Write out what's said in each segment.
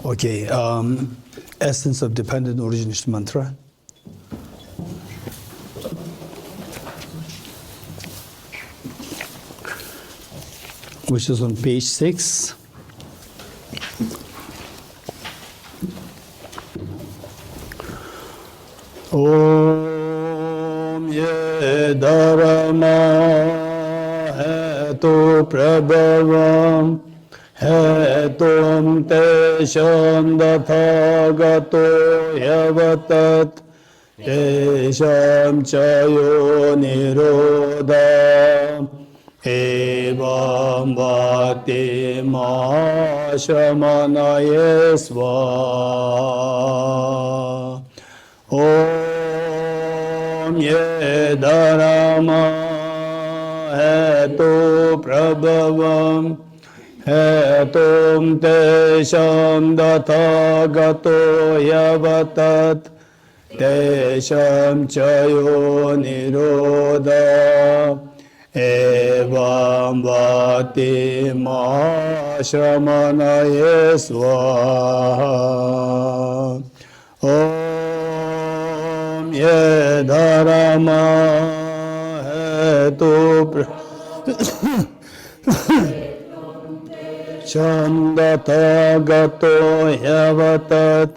Okay, essence of dependent origination mantra. Which is on page 6. Om ye dharma hetu prabhavam hetum tesham dathagato yavatat tesham chayo nirodha evam bhakti mahashamanaye sva. Om ye dharma hetu prabhavam hetum tesham dathagato yavatat tesham chayo nirodha evam bhakti mahashamanaye svaha. Om ye dharma hetu Chandatagato yavatat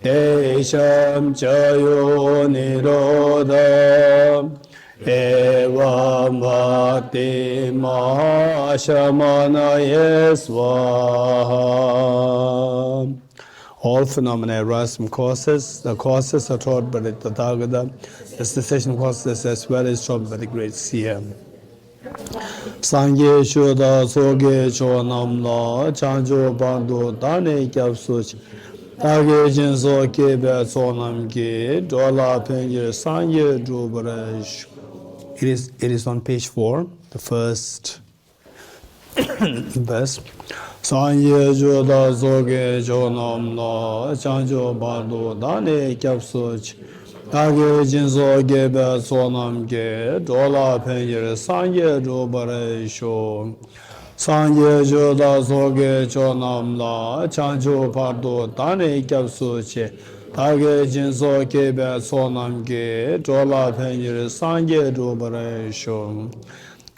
tesham chayo nirodha evam bhakti mahashamanaye svaha. All phenomena arise from causes. The causes are taught by the Tathagata. The cessation causes as well is taught by the great seer. Sangye Shuddha Soge Chonam La Chanjo Bando Dane Kyapsuch Tage Jinso Kebe Sonam Ki Dola Penjir Sangye Drubaresh. It is on page 4, the first verse. Sangye Shuddha Soge Chonam La Chanjo Bando Dane Kyapsuch Tage Jinso Kebe Sonam Ki Dola Penjir Sangye Drubaresh. Sangye Shuddha Soge Chonam La Chanjo Pardo Dane Kyapsuch Tage Jinso Kebe Sonam Ki Dola Penjir Sangye Drubaresh.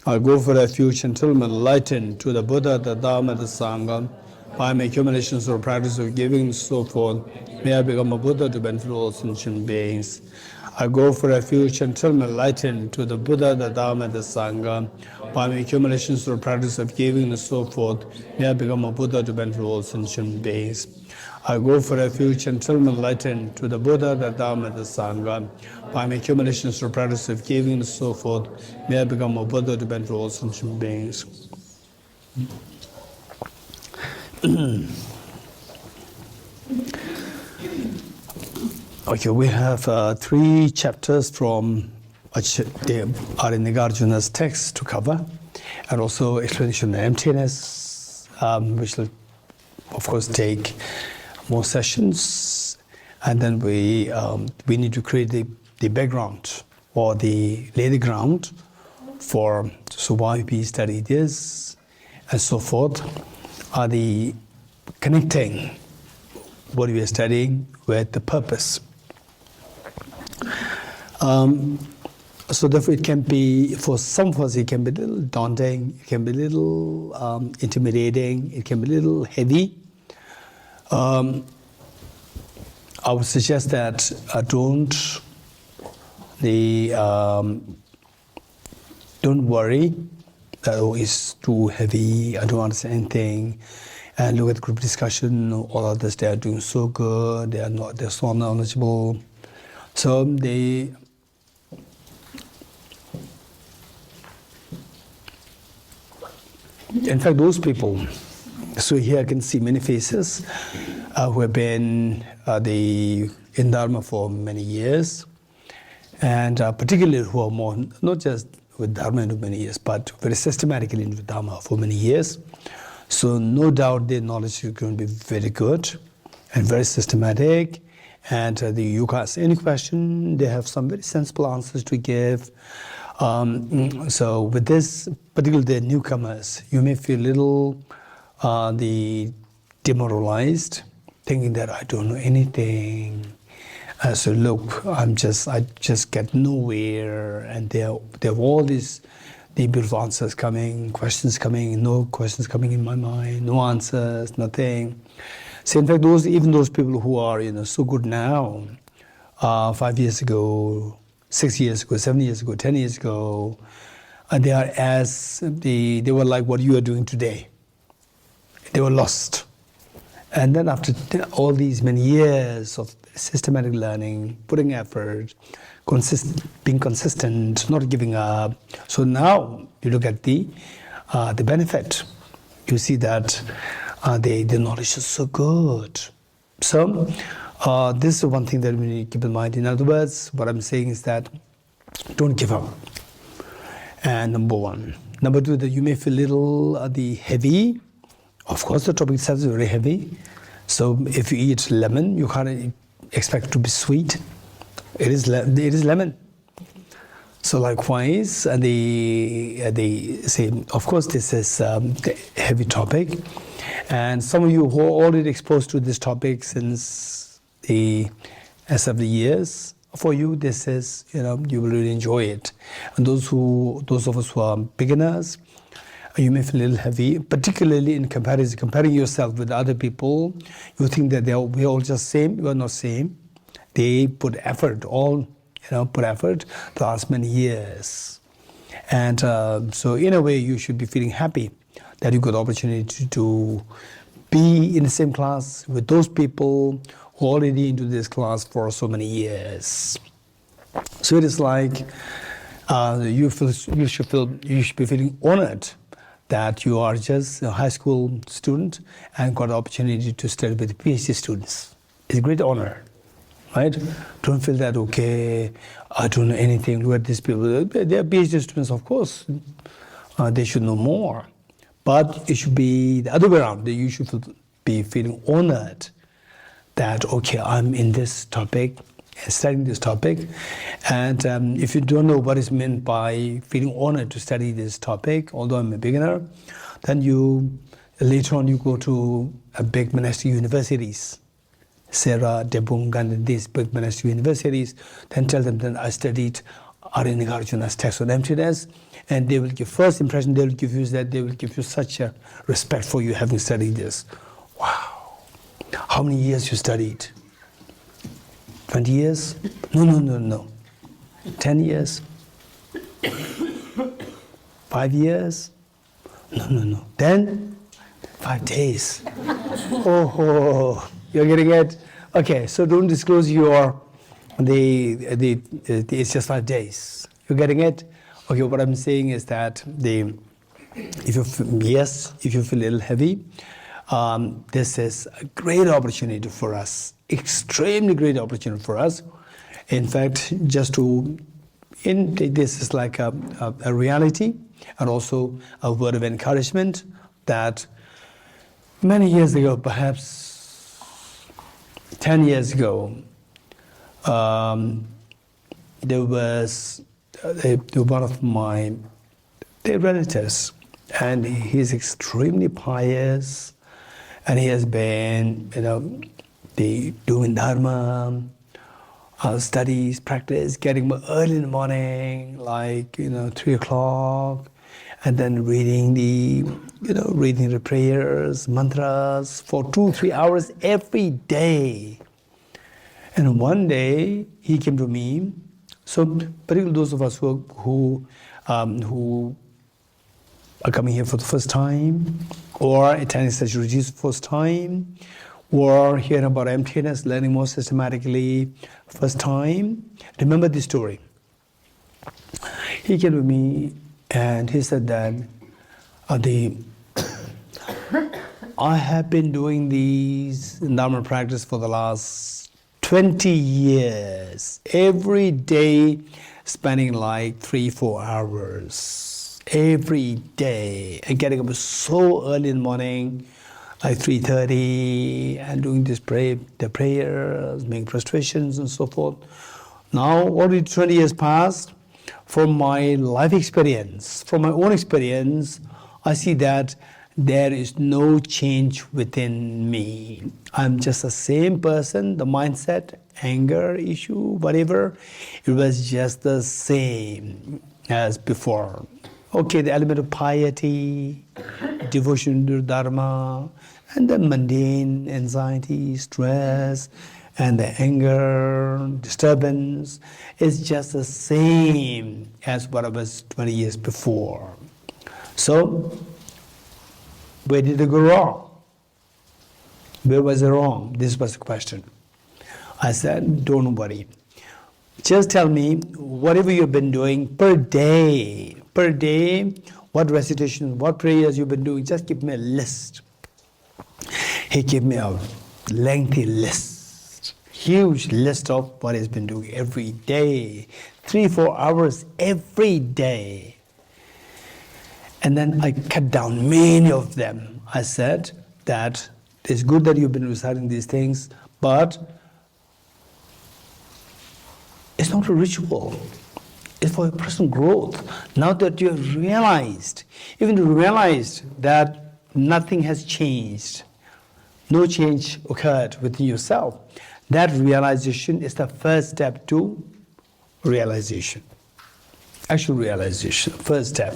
I go for refuge until I'm enlightened to the Buddha, the Dharma, the Sangha. By my accumulations or practice of giving and so forth, may I become a Buddha to benefit all sentient beings. I go for refuge until I'm enlightened to the Buddha, the Dharma, the Sangha. By my accumulations or practice of giving and so forth, may I become a Buddha to benefit all sentient beings. I go for refuge until I'm enlightened to the Buddha, the Dharma, the Sangha. By my accumulations or practice of giving and so forth, may I become a Buddha to benefit all sentient beings. Okay, we have 3 chapters from which they are in Nagarjuna's text to cover, and also explanation of emptiness, which will, of course, take more sessions, and then we need to create the background or lay the ground for why we study this and so forth. Are the connecting what we are studying with the purpose. So therefore it can be, for some of us it can be a little daunting, it can be a little intimidating, it can be a little heavy. I would suggest that don't worry that it's too heavy, I don't understand anything, and look at group discussion, all others, they are doing so good, they're so knowledgeable. So in fact, those people, so here I can see many faces who have been in Dharma for many years, and particularly who are more, not just with Dharma for many years, but very systematically into Dharma for many years. So no doubt their knowledge is going to be very good and very systematic. And you can ask any question, they have some very sensible answers to give. So with this, particularly the newcomers, you may feel a little the demoralized, thinking that I don't know anything. So look, I just get nowhere, and there are all these the beautiful answers coming, questions coming, no questions coming in my mind, no answers, nothing. So in fact, even those people who are so good now, 5 years ago, 6 years ago, 7 years ago, 10 years ago, they are they were like what you are doing today. They were lost. And then after all these many years of systematic learning, putting effort, being consistent, not giving up. So now you look at the benefit. You see that the knowledge is so good. So this is one thing that we need to keep in mind. In other words, what I'm saying is that don't give up. And number one. Number two, that you may feel a little heavy. Of course, the topic itself is very heavy. So if you eat lemon, you can't expect it to be sweet. It is lemon. So likewise, they say, of course, this is a heavy topic. And some of you who are already exposed to this topic since several years, for you, this is, you will really enjoy it. And those of us who are beginners, you may feel a little heavy, particularly in comparing yourself with other people. You think that we're all just same. We are not same. They put effort, put effort the last many years. And so in a way, you should be feeling happy that you got the opportunity to be in the same class with those people who are already into this class for so many years. So it is like you should be feeling honored that you are just a high school student and got the opportunity to study with PhD students. It's a great honor, right? Don't feel that, okay, I don't know anything, look at these people. They are PhD students, of course. They should know more. But it should be the other way around. You should be feeling honored that, okay, I'm in this topic, studying this topic. And if you don't know what is meant by feeling honored to study this topic, although I'm a beginner, then later on you go to big monastic universities, Sera, Debung, and these big monastic universities, then tell them that I studied Arinagarjuna's text on emptiness, and they will give first impression, they will give you such a respect for you having studied this. Wow. How many years you studied? 20 years? No. 10 years? 5 years? No. Then 5 days. Oh, you're getting it? Okay, so don't disclose it's just 5 days. You're getting it? Okay, what I'm saying is that if you feel a little heavy, this is a great opportunity for us, extremely great opportunity for us. In fact, this is like a reality and also a word of encouragement that many years ago, perhaps 10 years ago, there was one of my relatives, and he's extremely pious, and he has been, doing dharma, studies, practice, getting up early in the morning, like 3 o'clock, and then reading the prayers, mantras for 2-3 hours every day. And one day he came to me. So particularly those of us who are coming here for the first time, or attending such retreats for the first time, or hearing about emptiness, learning more systematically, first time, remember this story. He came to me and he said that I have been doing these Dharma practice for the last 20 years, every day spending like 3-4 hours, every day, and getting up so early in the morning, like 3:30, and doing the prayers, making prostrations and so forth. Now already 20 years passed. From my life experience, from my own experience, I see that there is no change within me. I'm just the same person, the mindset, anger issue, whatever, it was just the same as before. Okay, the element of piety, devotion to dharma, and the mundane anxiety, stress, and the anger, disturbance is just the same as what I was 20 years before. So, where did it go wrong? Where was it wrong? This was the question. I said, don't worry. Just tell me whatever you've been doing per day, what recitation, what prayers you've been doing, just give me a list. He gave me a lengthy list, huge list of what he's been doing every day, 3-4 hours every day. And then I cut down many of them. I said that it's good that you've been reciting these things, but it's not a ritual. It's for your personal growth. Now that you have realized, even realized that nothing has changed, no change occurred within yourself, that realization is the first step to realization. Actual realization, first step.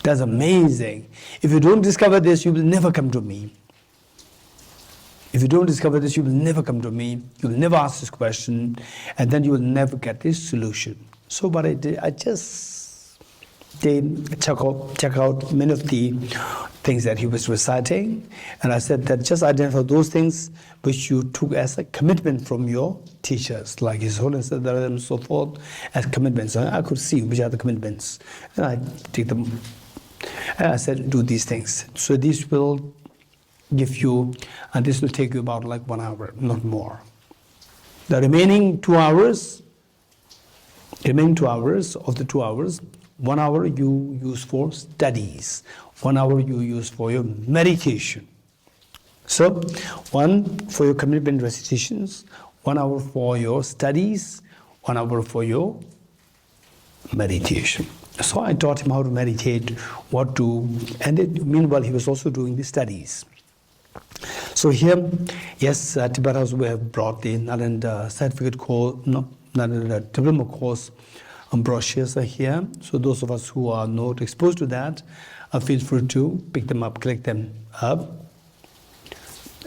That's amazing. If you don't discover this, you will never come to me. If you don't discover this, you will never come to me. You will never ask this question, and then you will never get this solution. So what I did, I just did check out many of the things that he was reciting, and I said that just identify those things which you took as a commitment from your teachers, like His Holiness Dalai and so forth, as commitments. So I could see which are the commitments, and I take them. And I said, do these things. So these will give you, and this will take you about like 1 hour, not more. The remaining 2 hours, of the 2 hours, 1 hour you use for studies, 1 hour you use for your meditation. So, 1 for your commitment recitations, 1 hour for your studies, 1 hour for your meditation. So I taught him how to meditate, what to, and then, meanwhile he was also doing the studies. So here, yes, Tibet House, we have brought the Nalanda certificate course, Nalanda diploma course brochures are here. So those of us who are not exposed to that, feel free to pick them up, collect them up.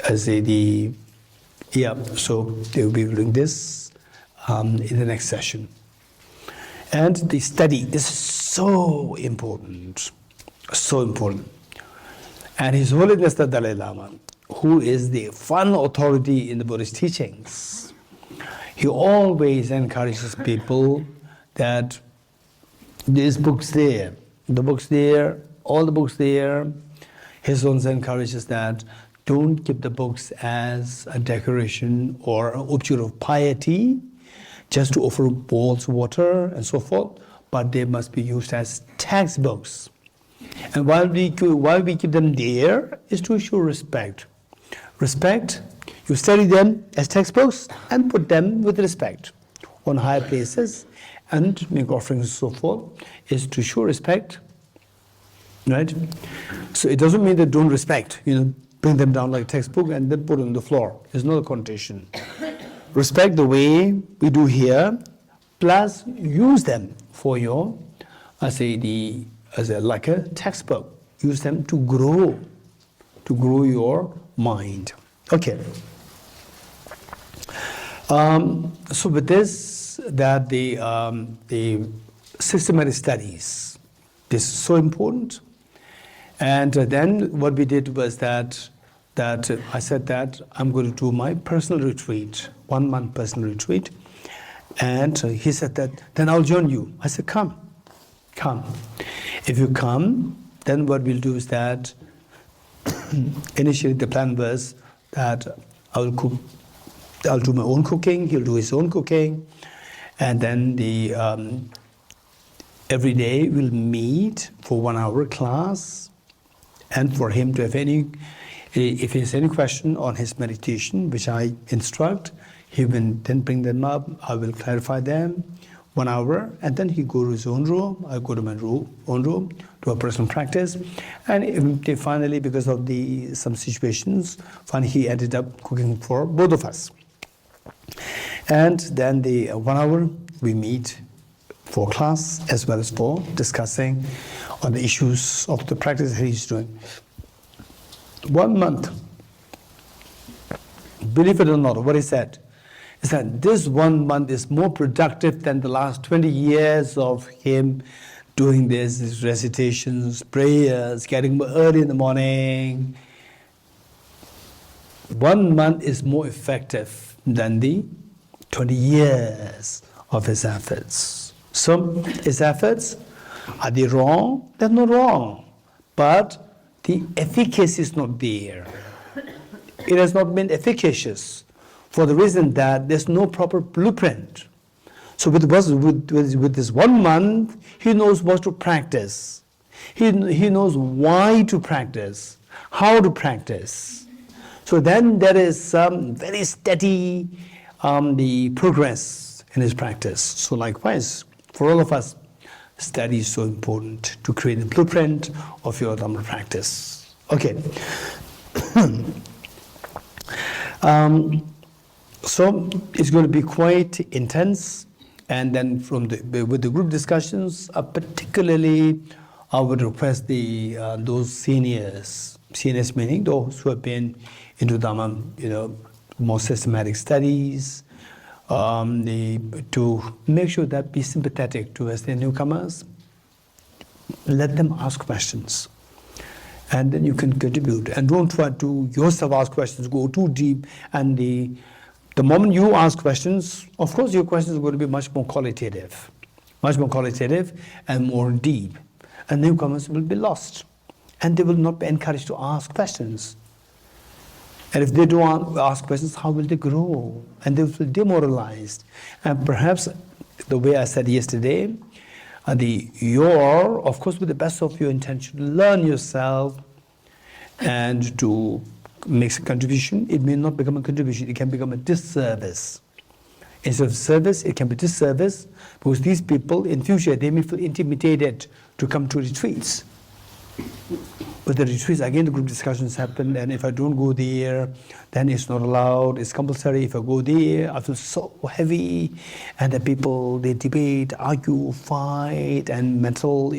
So they will be doing this in the next session. And the study, this is so important, so important. And His Holiness the Dalai Lama, who is the final authority in the Buddhist teachings, he always encourages people that these books there, the books there, all the books there, His Holiness encourages that don't keep the books as a decoration or an object of piety, just to offer bowls of water and so forth, but they must be used as textbooks. And why we keep them there is to show respect. Respect, you study them as textbooks and put them with respect on higher places and make offerings and so forth, is to show respect, right? So it doesn't mean that don't respect, bring them down like a textbook and then put it on the floor. There's no connotation. Respect the way we do here, plus use them for your, like a textbook. Use them to grow your mind. Okay. So with this, that the systematic studies, this is so important. And then what we did was that I said that I'm going to do my personal retreat, 1 month personal retreat. And he said that, then I'll join you. I said, come. If you come, then what we'll do is that initially the plan was that I'll do my own cooking, he'll do his own cooking, and then every day we'll meet for 1 hour class, and for him to have if he has any question on his meditation, which I instruct, he will then bring them up, I will clarify them. 1 hour, and then he go to his own room. I go to my own room, do a personal practice, and finally, because of some situations, finally he ended up cooking for both of us. And then the 1 hour we meet for class as well as for discussing on the issues of the practice that he's doing. 1 month, believe it or not, what he said is that this 1 month is more productive than the last 20 years of him doing this, his recitations, prayers, getting up early in the morning. 1 month is more effective than the 20 years of his efforts. So his efforts, are they wrong? They're not wrong. But the efficacy is not there. It has not been efficacious for the reason that there's no proper blueprint. So with this 1 month, he knows what to practice. He knows why to practice, how to practice. So then there is some very steady the progress in his practice. So likewise, for all of us, study is so important to create a blueprint of your Dharma practice. Okay. So it's going to be quite intense, and then with the group discussions, particularly I would request those seniors meaning those who have been into Dharma, more systematic studies, to make sure that be sympathetic towards the newcomers. Let them ask questions, and then you can contribute. And don't try to yourself ask questions, go too deep. And the moment you ask questions, of course, your questions are going to be much more qualitative and more deep. And newcomers will be lost, and they will not be encouraged to ask questions. And if they don't ask questions, how will they grow? And they will feel demoralized. And perhaps, the way I said yesterday, of course, with the best of your intention, learn yourself and to make a contribution. It may not become a contribution, it can become a disservice. Instead of service, it can be disservice, because these people in future, they may feel intimidated to come to retreats. But the retreats, again, the group discussions happen, and if I don't go there, then it's not allowed, it's compulsory. If I go there, I feel so heavy, and the people, they debate, argue, fight, and mental,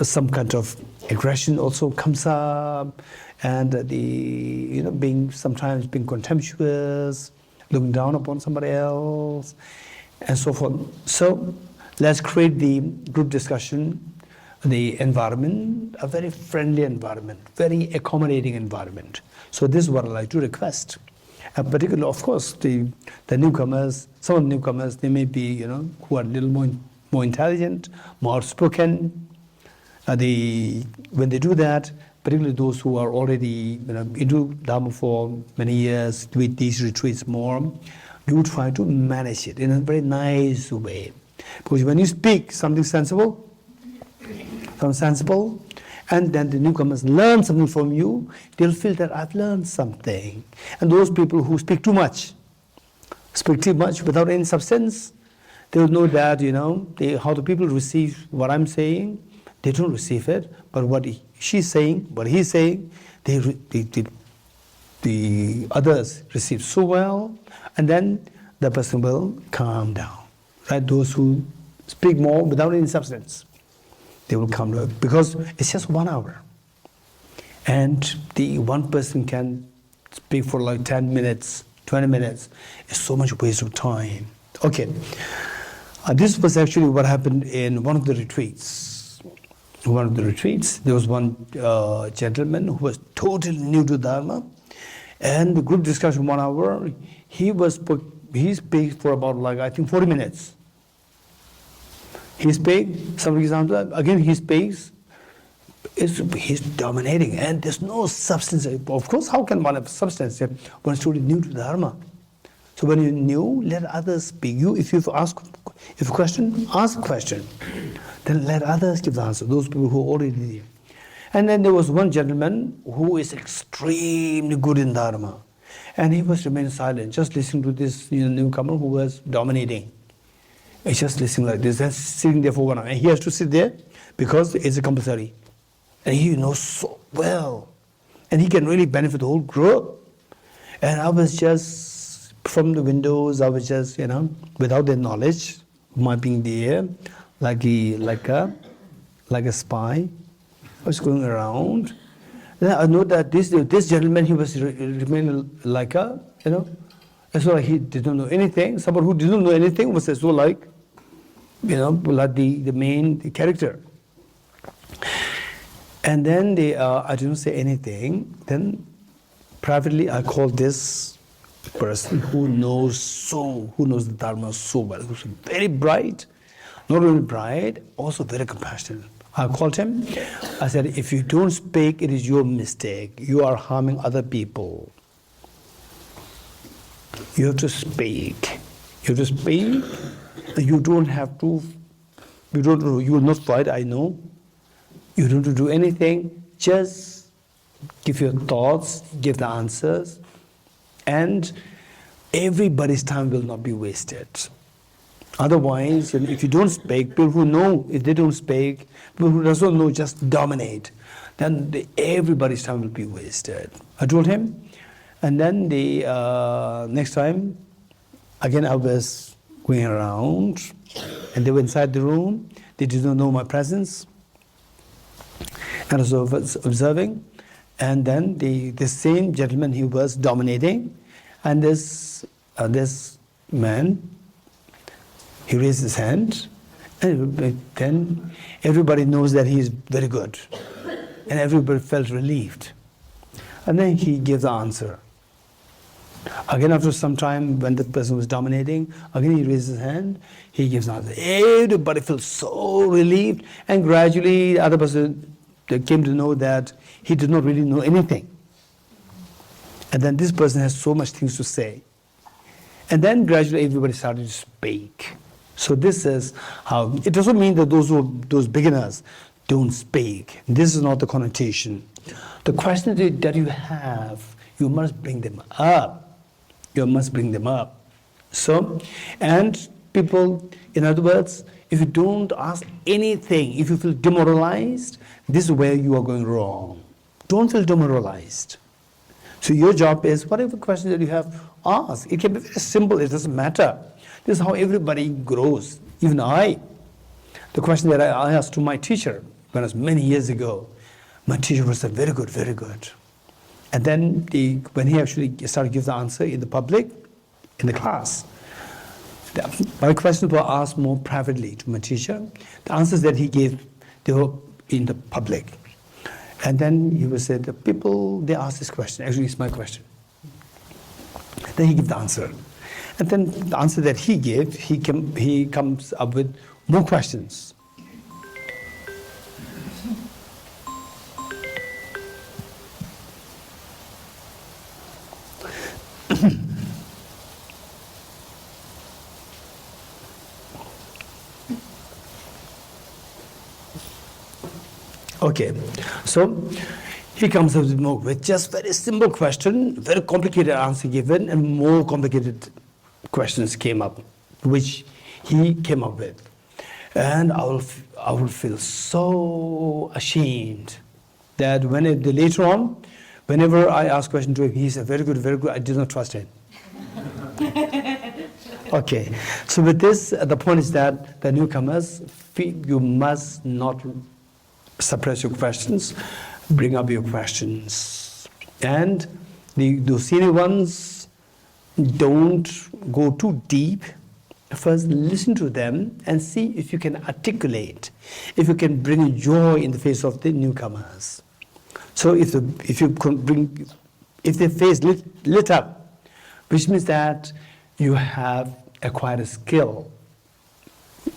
some kind of aggression also comes up, and sometimes being contemptuous, looking down upon somebody else, and so forth. So let's create the group discussion, the environment, a very friendly environment, very accommodating environment. So this is what I'd like to request. And particularly, of course, the newcomers, some of the newcomers, they may be, who are a little more intelligent, more outspoken. When they do that, particularly those who are already into Dharma for many years, with these retreats more, you try to manage it in a very nice way. Because when you speak something sensible, and then the newcomers learn something from you, they'll feel that I've learned something. And those people who speak too much without any substance, they'll know that, how the people receive what I'm saying, they don't receive it, but what she's saying, what he's saying, the others receive so well, and then the person will calm down. Right? Those who speak more without any substance, they will come to it, because it's just 1 hour. And the one person can speak for like 10 minutes, 20 minutes. It's so much waste of time. Okay. This was actually what happened in one of the retreats. There was one gentleman who was totally new to Dharma, and the group discussion 1 hour, he speaks for about 40 minutes. He speaks, some example, again he speaks, he's dominating, and there's no substance. Of course, how can one have substance when it's totally new to Dharma? So when you're new, let others speak. If you ask a question, ask a question. Then let others give the answer, those people who are already there. And then there was one gentleman who is extremely good in Dharma. And he was remaining silent, just listening to this newcomer who was dominating. He's just listening like this, and sitting there for 1 hour. And he has to sit there because it's a compulsory. And he knows so well. And he can really benefit the whole group. And I was just, from the windows, I was just, without their knowledge, my being there, like a spy. I was going around. Then I know that this gentleman, he was remaining like as well, he didn't know anything. Someone who didn't know anything was as well like the main character. And then I didn't say anything. Then privately I called this person who knows the dharma so well, who's very bright, not only bright, also very compassionate. I called him. I said, if you don't speak, it is your mistake. You are harming other people. You have to speak. You have to speak. You don't have to. You will not fight. I know. You don't have to do anything. Just give your thoughts. Give the answers, and everybody's time will not be wasted. Otherwise, if you don't speak, people who know, if they don't speak, people who doesn't know just dominate, then everybody's time will be wasted. I told him, and then the next time, again I was going around, and they were inside the room. They didn't know my presence, and I was observing, and then the same gentleman, he was dominating, and this man, he raised his hand, and then everybody knows that he is very good. And everybody felt relieved. And then he gave the answer. Again, after some time, when the person was dominating, again he raised his hand, he gives the answer. Everybody felt so relieved, and gradually the other person, they came to know that he did not really know anything. And then this person has so much things to say. And then gradually everybody started to speak. So this is how, it doesn't mean that those beginners don't speak. This is not the connotation. The questions that you have, you must bring them up. You must bring them up. So, and people, in other words, if you don't ask anything, if you feel demoralized, this is where you are going wrong. Don't feel demoralized. So your job is, whatever question that you have, ask. It can be very simple, it doesn't matter. This is how everybody grows, even I. The question that I asked to my teacher, when I was many years ago, my teacher was said, very good, very good. And then when he actually started to give the answer in the public, in the class, my questions were asked more privately to my teacher. The answers that he gave, they were in the public. And then he would say, the people, they asked this question, actually it's my question. Then he gave the answer. And then the answer that he gave, he comes up with more questions. Okay, so he comes up with just very simple question, very complicated answer given, and more complicated questions came up, which he came up with. And I will feel so ashamed that later on, whenever I ask a question to him, he said, very good, I did not trust him. Okay, so with this, the point is that the newcomers, you must not suppress your questions, bring up your questions. And the senior ones, don't go too deep. First, listen to them and see if you can articulate, if you can bring joy in the face of the newcomers. So if their face lit up, which means that you have acquired a skill.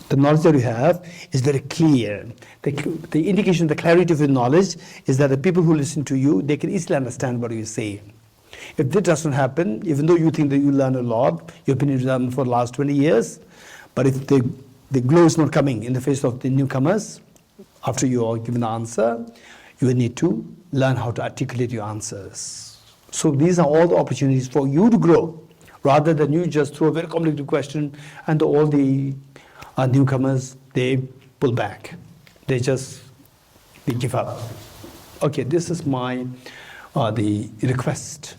The knowledge that you have is very clear. The indication, the clarity of your knowledge is that the people who listen to you, they can easily understand what you say. If that doesn't happen, even though you think that you learn a lot, you've been in Dharma for the last 20 years, but if the glow is not coming in the face of the newcomers, after you are given the answer, you will need to learn how to articulate your answers. So these are all the opportunities for you to grow, rather than you just throw a very complicated question and all the newcomers, they pull back. They give up. Okay, this is my the request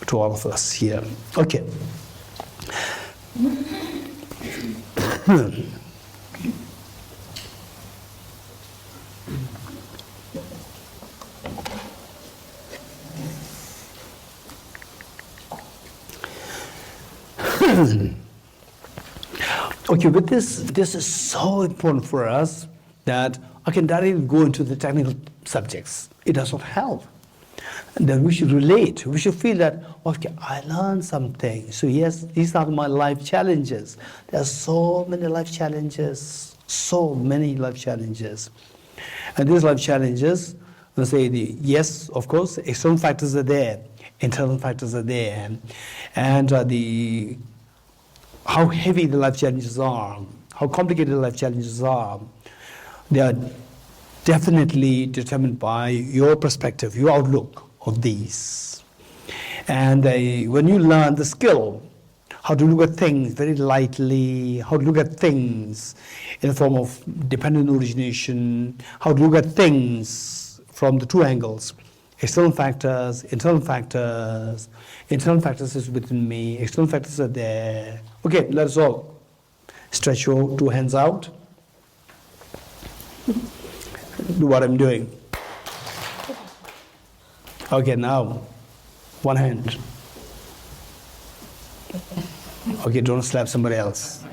to all of us here. Okay. Okay, but this is so important for us that I can directly go into the technical subjects. It does not help. And then we should relate. We should feel that, okay, I learned something. So yes, these are my life challenges. There are so many life challenges, so many life challenges. And these life challenges, let's say, yes, of course, external factors are there, internal factors are there, and how heavy the life challenges are, how complicated the life challenges are, they are definitely determined by your perspective, your outlook of these. And when you learn the skill, how to look at things very lightly, how to look at things in the form of dependent origination, how to look at things from the two angles, external factors, internal factors. Internal factors is within me, external factors are there. Okay, let us all stretch your two hands out. Do what I'm doing. Okay, now, one hand. Okay, don't slap somebody else.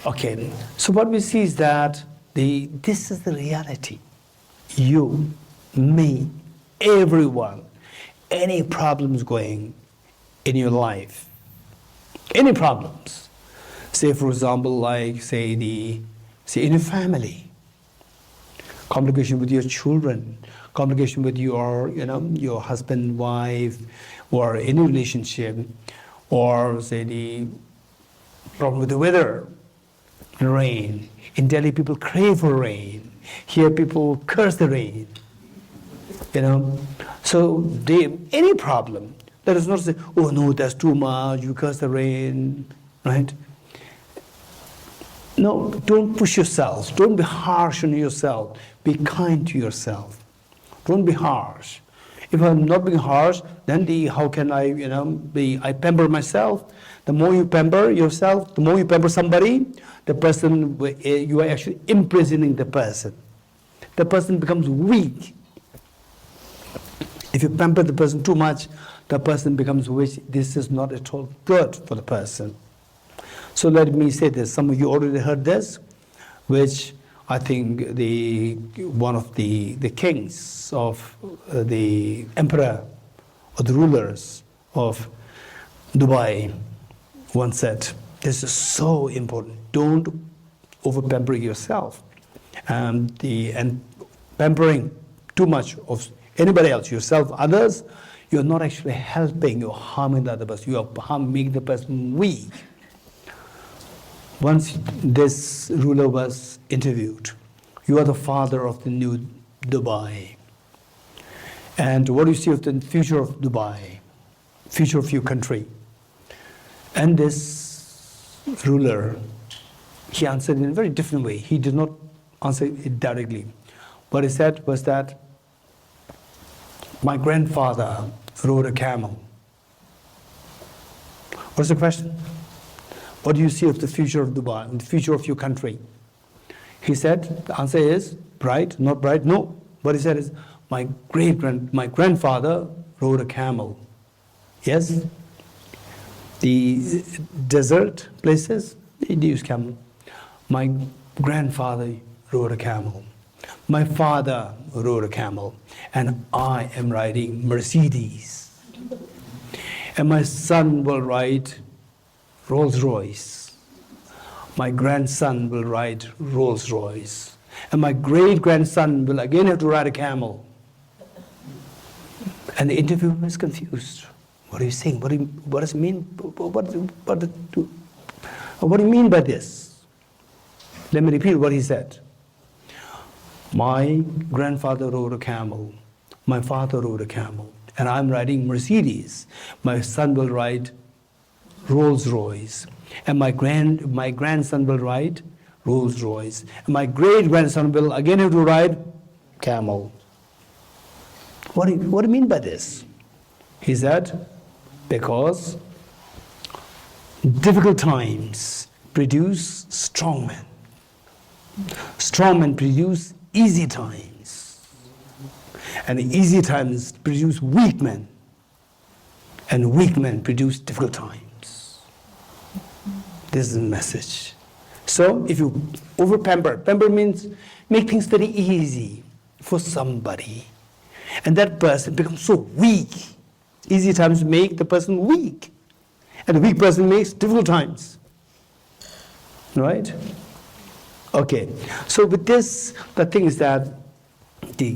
Okay, so what we see is that this is the reality. You, me, everyone, any problems going in your life, any problems, say for example, like say in your family, complication with your children, complication with your husband, wife, or any relationship, or say the problem with the weather, rain. In Delhi, people crave for rain. Here, people curse the rain. So any problem, let us not say, oh no, that's too much, you curse the rain, right? No, don't push yourself. Don't be harsh on yourself. Be kind to yourself. Don't be harsh. If I'm not being harsh, then how can I, I pamper myself. The more you pamper yourself, the more you pamper somebody, the person, you are actually imprisoning the person. The person becomes weak. If you pamper the person too much, the person becomes weak. This is not at all good for the person. So let me say this. Some of you already heard this, which I think one of the kings of the emperor or the rulers of Dubai once said, this is so important. Don't over pamper yourself. And pampering too much of anybody else, yourself, others, you're not actually helping, you're harming the other person. You are making the person weak. Once this ruler was interviewed, you are the father of the new Dubai. And what do you see of the future of Dubai, future of your country? And this ruler, he answered in a very different way. He did not answer it directly. What he said was that my grandfather rode a camel. What's the question? What do you see of the future of Dubai, the future of your country? He said, the answer is bright, not bright, no. What he said is, my grandfather rode a camel. Yes? The desert places, they use camel. My grandfather rode a camel. My father rode a camel. And I am riding Mercedes. And my son will ride Rolls Royce. My grandson will ride Rolls Royce. And my great grandson will again have to ride a camel. And the interviewer was confused. What are you saying? What does it mean? What do you mean by this? Let me repeat what he said. My grandfather rode a camel. My father rode a camel, and I'm riding Mercedes. My son will ride Rolls Royce, and my grandson will ride Rolls Royce, and my great grandson will again have to ride camel. What do you mean by this? He said, because difficult times produce strong men. Strong men produce easy times. And easy times produce weak men. And weak men produce difficult times. This is the message. So if you pamper means make things very easy for somebody. And that person becomes so weak. Easy times make the person weak. And the weak person makes difficult times. Right? Okay. So with this, the thing is that we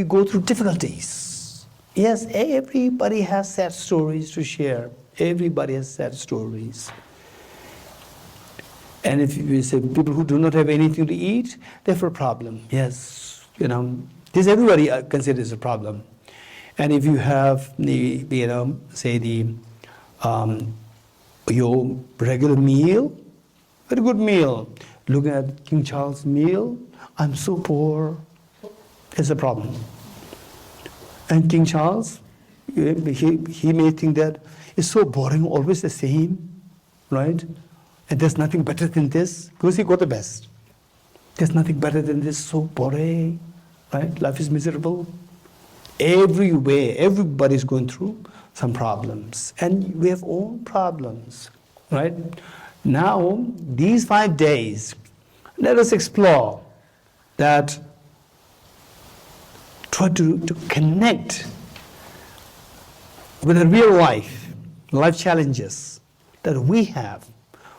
go through difficulties. Yes, everybody has sad stories to share. Everybody has sad stories. And if you say people who do not have anything to eat, they have a problem. Yes, this everybody considers a problem. And if you have your regular meal, very good meal. Looking at King Charles' meal, I'm so poor. It's a problem. And King Charles, he may think that it's so boring, always the same, right? And there's nothing better than this, because he got the best. There's nothing better than this, so boring, right? Life is miserable. Everywhere, everybody's going through some problems. And we have own problems, right? Now, these 5 days, let us explore that, try to connect with the real life challenges that we have.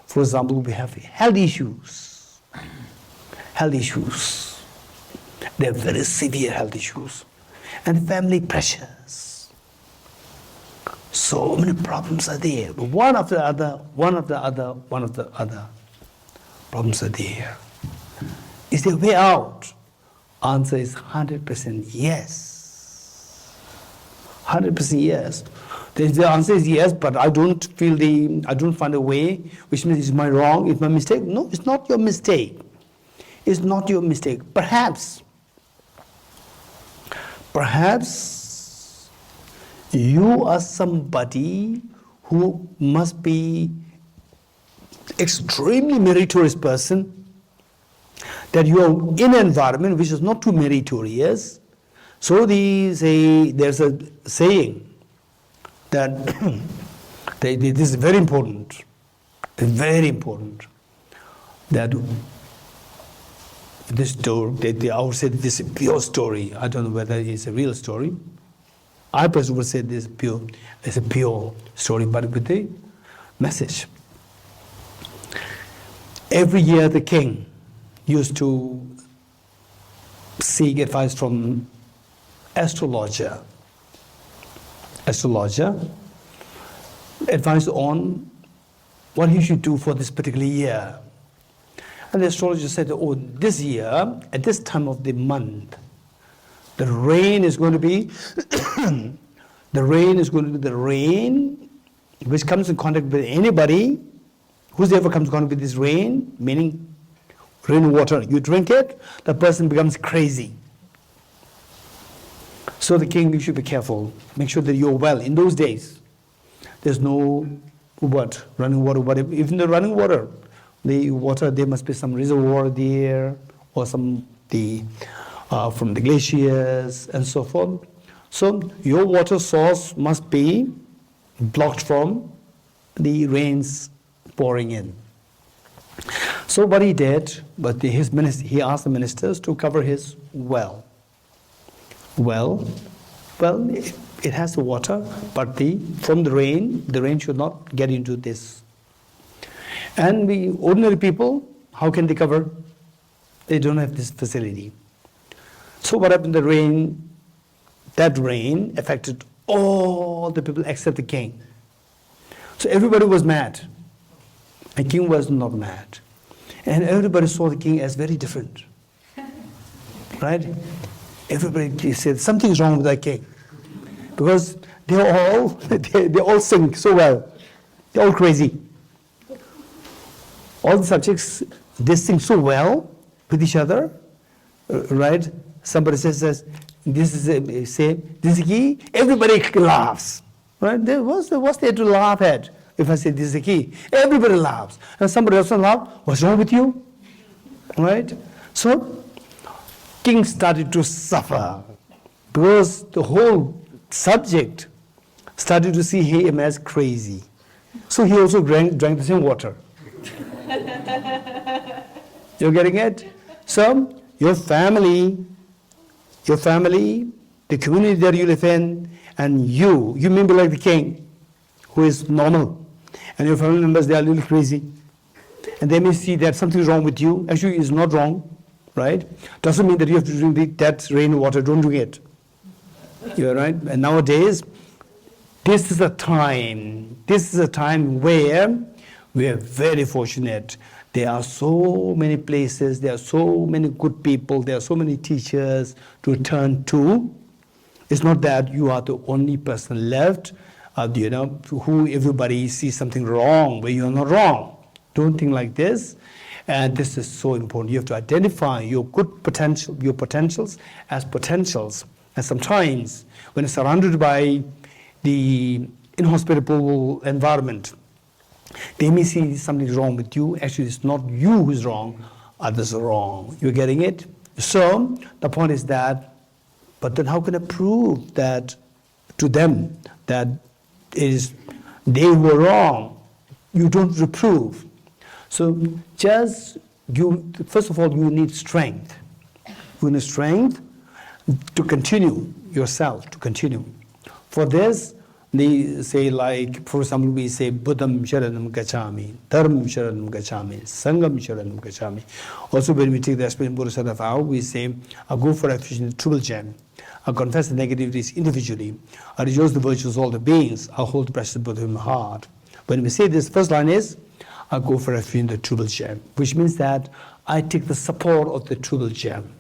For example, we have health issues. Health issues. They're very severe health issues. And family pressures. So many problems are there. One after the other. Problems are there. Is there a way out? Answer is 100% yes. 100% yes. The answer is yes, but I don't find a way, which means it's my wrong, it's my mistake. No, it's not your mistake. It's not your mistake. Perhaps you are somebody who must be extremely meritorious person, that you are in an environment which is not too meritorious. So there's a saying that this is very important. It's very important that this story, I would say this is a pure story. I don't know whether it's a real story. I personally would say this is a pure story, but with the message. Every year the king used to seek advice from astrologer, advice on what he should do for this particular year. And the astrologer said, oh, this year, at this time of the month, the rain is going to be the rain which comes in contact with anybody, whoever comes in contact with this rain, meaning rainwater, you drink it, the person becomes crazy. So the king, you should be careful. Make sure that you're well. In those days, there's no running water, even the running water. The water, there must be some reservoir there, or from the glaciers and so forth. So your water source must be blocked from the rains pouring in. So what he did, he asked the ministers to cover his well. Well, it has the water, but from the rain should not get into this. And the ordinary people, how can they cover? They don't have this facility. So what happened? That rain affected all the people except the king. So everybody was mad. The king was not mad. And everybody saw the king as very different. right? Everybody said something's wrong with that king, because they all sing so well. They're all crazy. All the subjects, they sing so well with each other, right? Somebody says this is a key. Everybody laughs, right? What's there to laugh at? If I say this is a key, everybody laughs, and somebody else laughs. What's wrong with you, right? So, king started to suffer because the whole subject started to see him as crazy. So he also drank the same water. You're getting it? So your family, the community that you live in, and you may be like the king, who is normal, and your family members, they are a little crazy, and they may see that something is wrong with you. Actually, it's not wrong, right? Doesn't mean that you have to drink that rainwater. Don't drink it. You're right. And nowadays, this is a time where we are very fortunate. There are so many places, there are so many good people, there are so many teachers to turn to. It's not that you are the only person left, who everybody sees something wrong where you're not wrong. Don't think like this. And this is so important. You have to identify your good potential, your potentials as potentials. And sometimes when it's surrounded by the inhospitable environment, they may see something wrong with you. Actually, it's not you who's wrong, others are wrong. You're getting it? So the point is that, but then how can I prove that to them that they were wrong? You don't reprove. So first of all, you need strength. You need strength to continue yourself, to continue. For this, they say, like, for example, we say, Buddham Sharanam Gacchami, Dharmam Sharanam Gacchami, Sangham Sharanam Gacchami. Also, when we take the aspect Buddha said of how, we say, I go for refuge in the triple gem. I confess the negativities individually. I rejoice the virtues of all the beings. I hold the precious Buddha in my heart. When we say this, first line is, I go for refuge in the triple gem, which means that I take the support of the triple gem.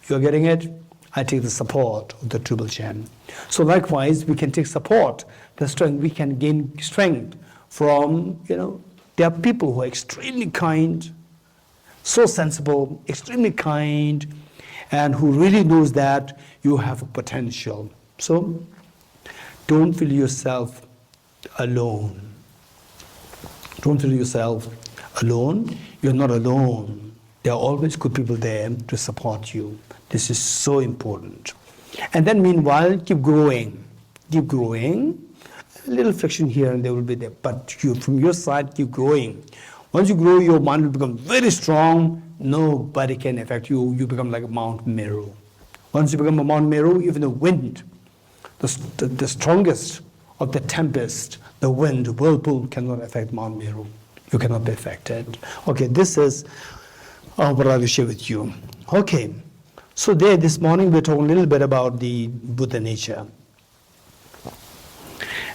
You're getting it? I take the support of the triple gem. So likewise, we can take support, the strength. We can gain strength from, there are people who are extremely kind, so sensible, extremely kind, and who really knows that you have a potential. So don't feel yourself alone. Don't feel yourself alone. You're not alone. There are always good people there to support you. This is so important. And then meanwhile, keep growing. Keep growing. A little friction here and there will be there. But from your side, keep growing. Once you grow, your mind will become very strong. Nobody can affect you. You become like a Mount Meru. Once you become a Mount Meru, even the wind, the strongest of the tempest, the wind, whirlpool cannot affect Mount Meru. You cannot be affected. Okay, this is what I will share with you. Okay, so this morning we're talking a little bit about the Buddha nature.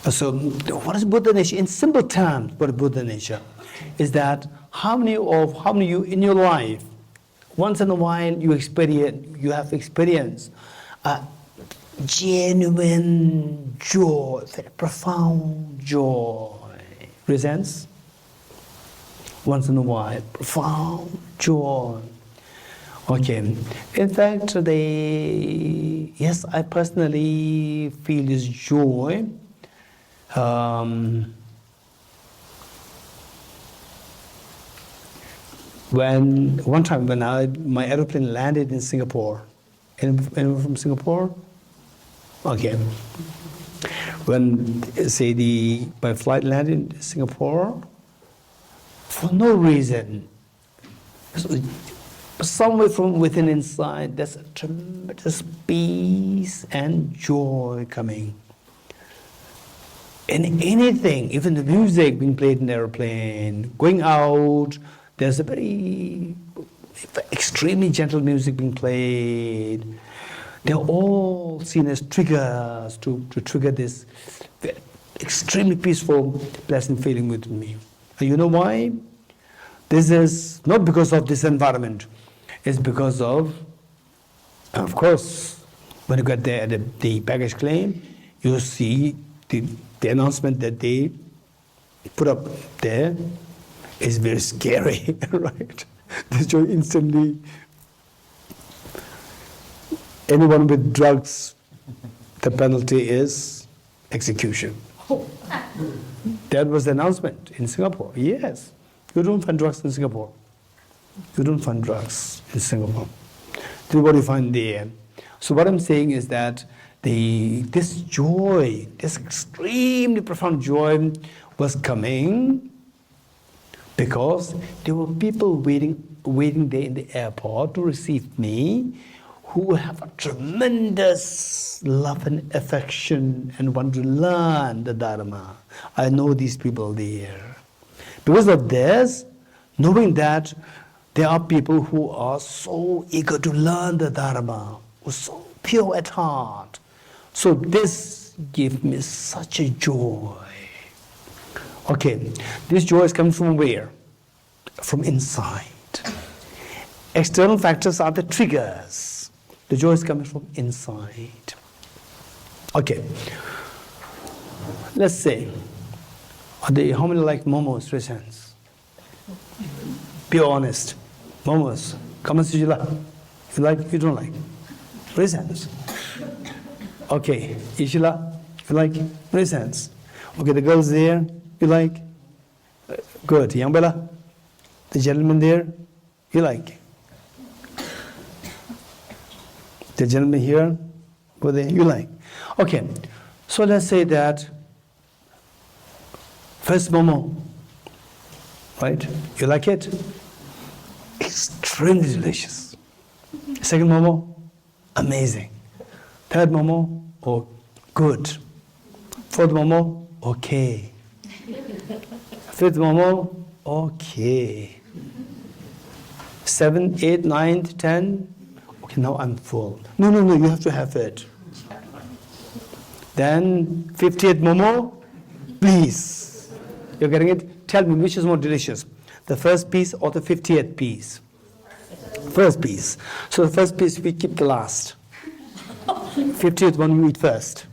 So what is Buddha nature? In simple terms, what is Buddha nature? Is that how many of you in your life, once in a while you have experienced genuine joy, very profound joy. Presents? Once in a while, profound joy. Okay. In fact, yes, I personally feel this joy. One time when my aeroplane landed in Singapore. Anyone from Singapore? Okay. When my flight landed in Singapore, for no reason, somewhere from within inside, there's a tremendous peace and joy coming. In anything, even the music being played in the airplane, going out, there's a very extremely gentle music being played. They're all seen as triggers to trigger this extremely peaceful, pleasant feeling within me. And you know why? This is not because of this environment. It's because of And of course, when you get there at the baggage claim, you see the announcement that they put up there is very scary, right? The joy instantly. Anyone with drugs, the penalty is execution. That was the announcement in Singapore. Yes, you don't find drugs in Singapore. You don't find drugs in Singapore. This is what you find there. So what I'm saying is that this joy, this extremely profound joy was coming because there were people waiting there in the airport to receive me who have a tremendous love and affection and want to learn the Dharma. I know these people there. Because of this, knowing that there are people who are so eager to learn the Dharma, who are so pure at heart. So this gave me such a joy. Okay, this joy is coming from where? From inside. External factors are the triggers. The joy is coming from inside. Okay, let's say, how many like momos? Raise hands. Be honest. Momos. Come and see you like. You like, you don't like. Raise hands. Okay, Ishila, you like? Raise hands. Okay, the girls there, you like? Good. Young Bella? The gentleman there, you like? The gentleman here, over there, you like? Okay, so let's say that first momo, right? You like it? Extremely delicious. Second momo, amazing. Third momo, oh, good. Fourth momo, okay. Fifth momo, okay. 7, 8, 9, 10, okay, now I'm full. No, you have to have it. Then 50th momo, please. You're getting it? Tell me which is more delicious, the first piece or the 50th piece? First piece. So the first piece we keep the last. 50th one we eat first.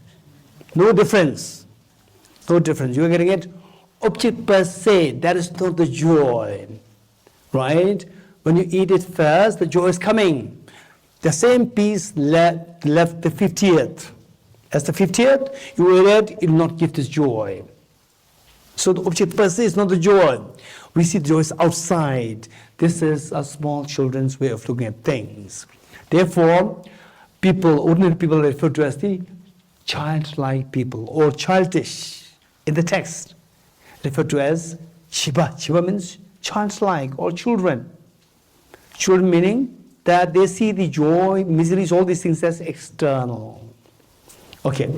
No difference. No difference. You're getting it? Object per se, that is not the joy. Right? When you eat it first, the joy is coming. The same piece left the 50th. As the 50th, you eat it, it will not give this joy. So the object per se is not the joy. We see the joy is outside. This is a small children's way of looking at things. Therefore, ordinary people are referred to as the childlike people or childish in the text, referred to as Shiva. Shiva means childlike or children. Children meaning that they see the joy, miseries, all these things as external. Okay.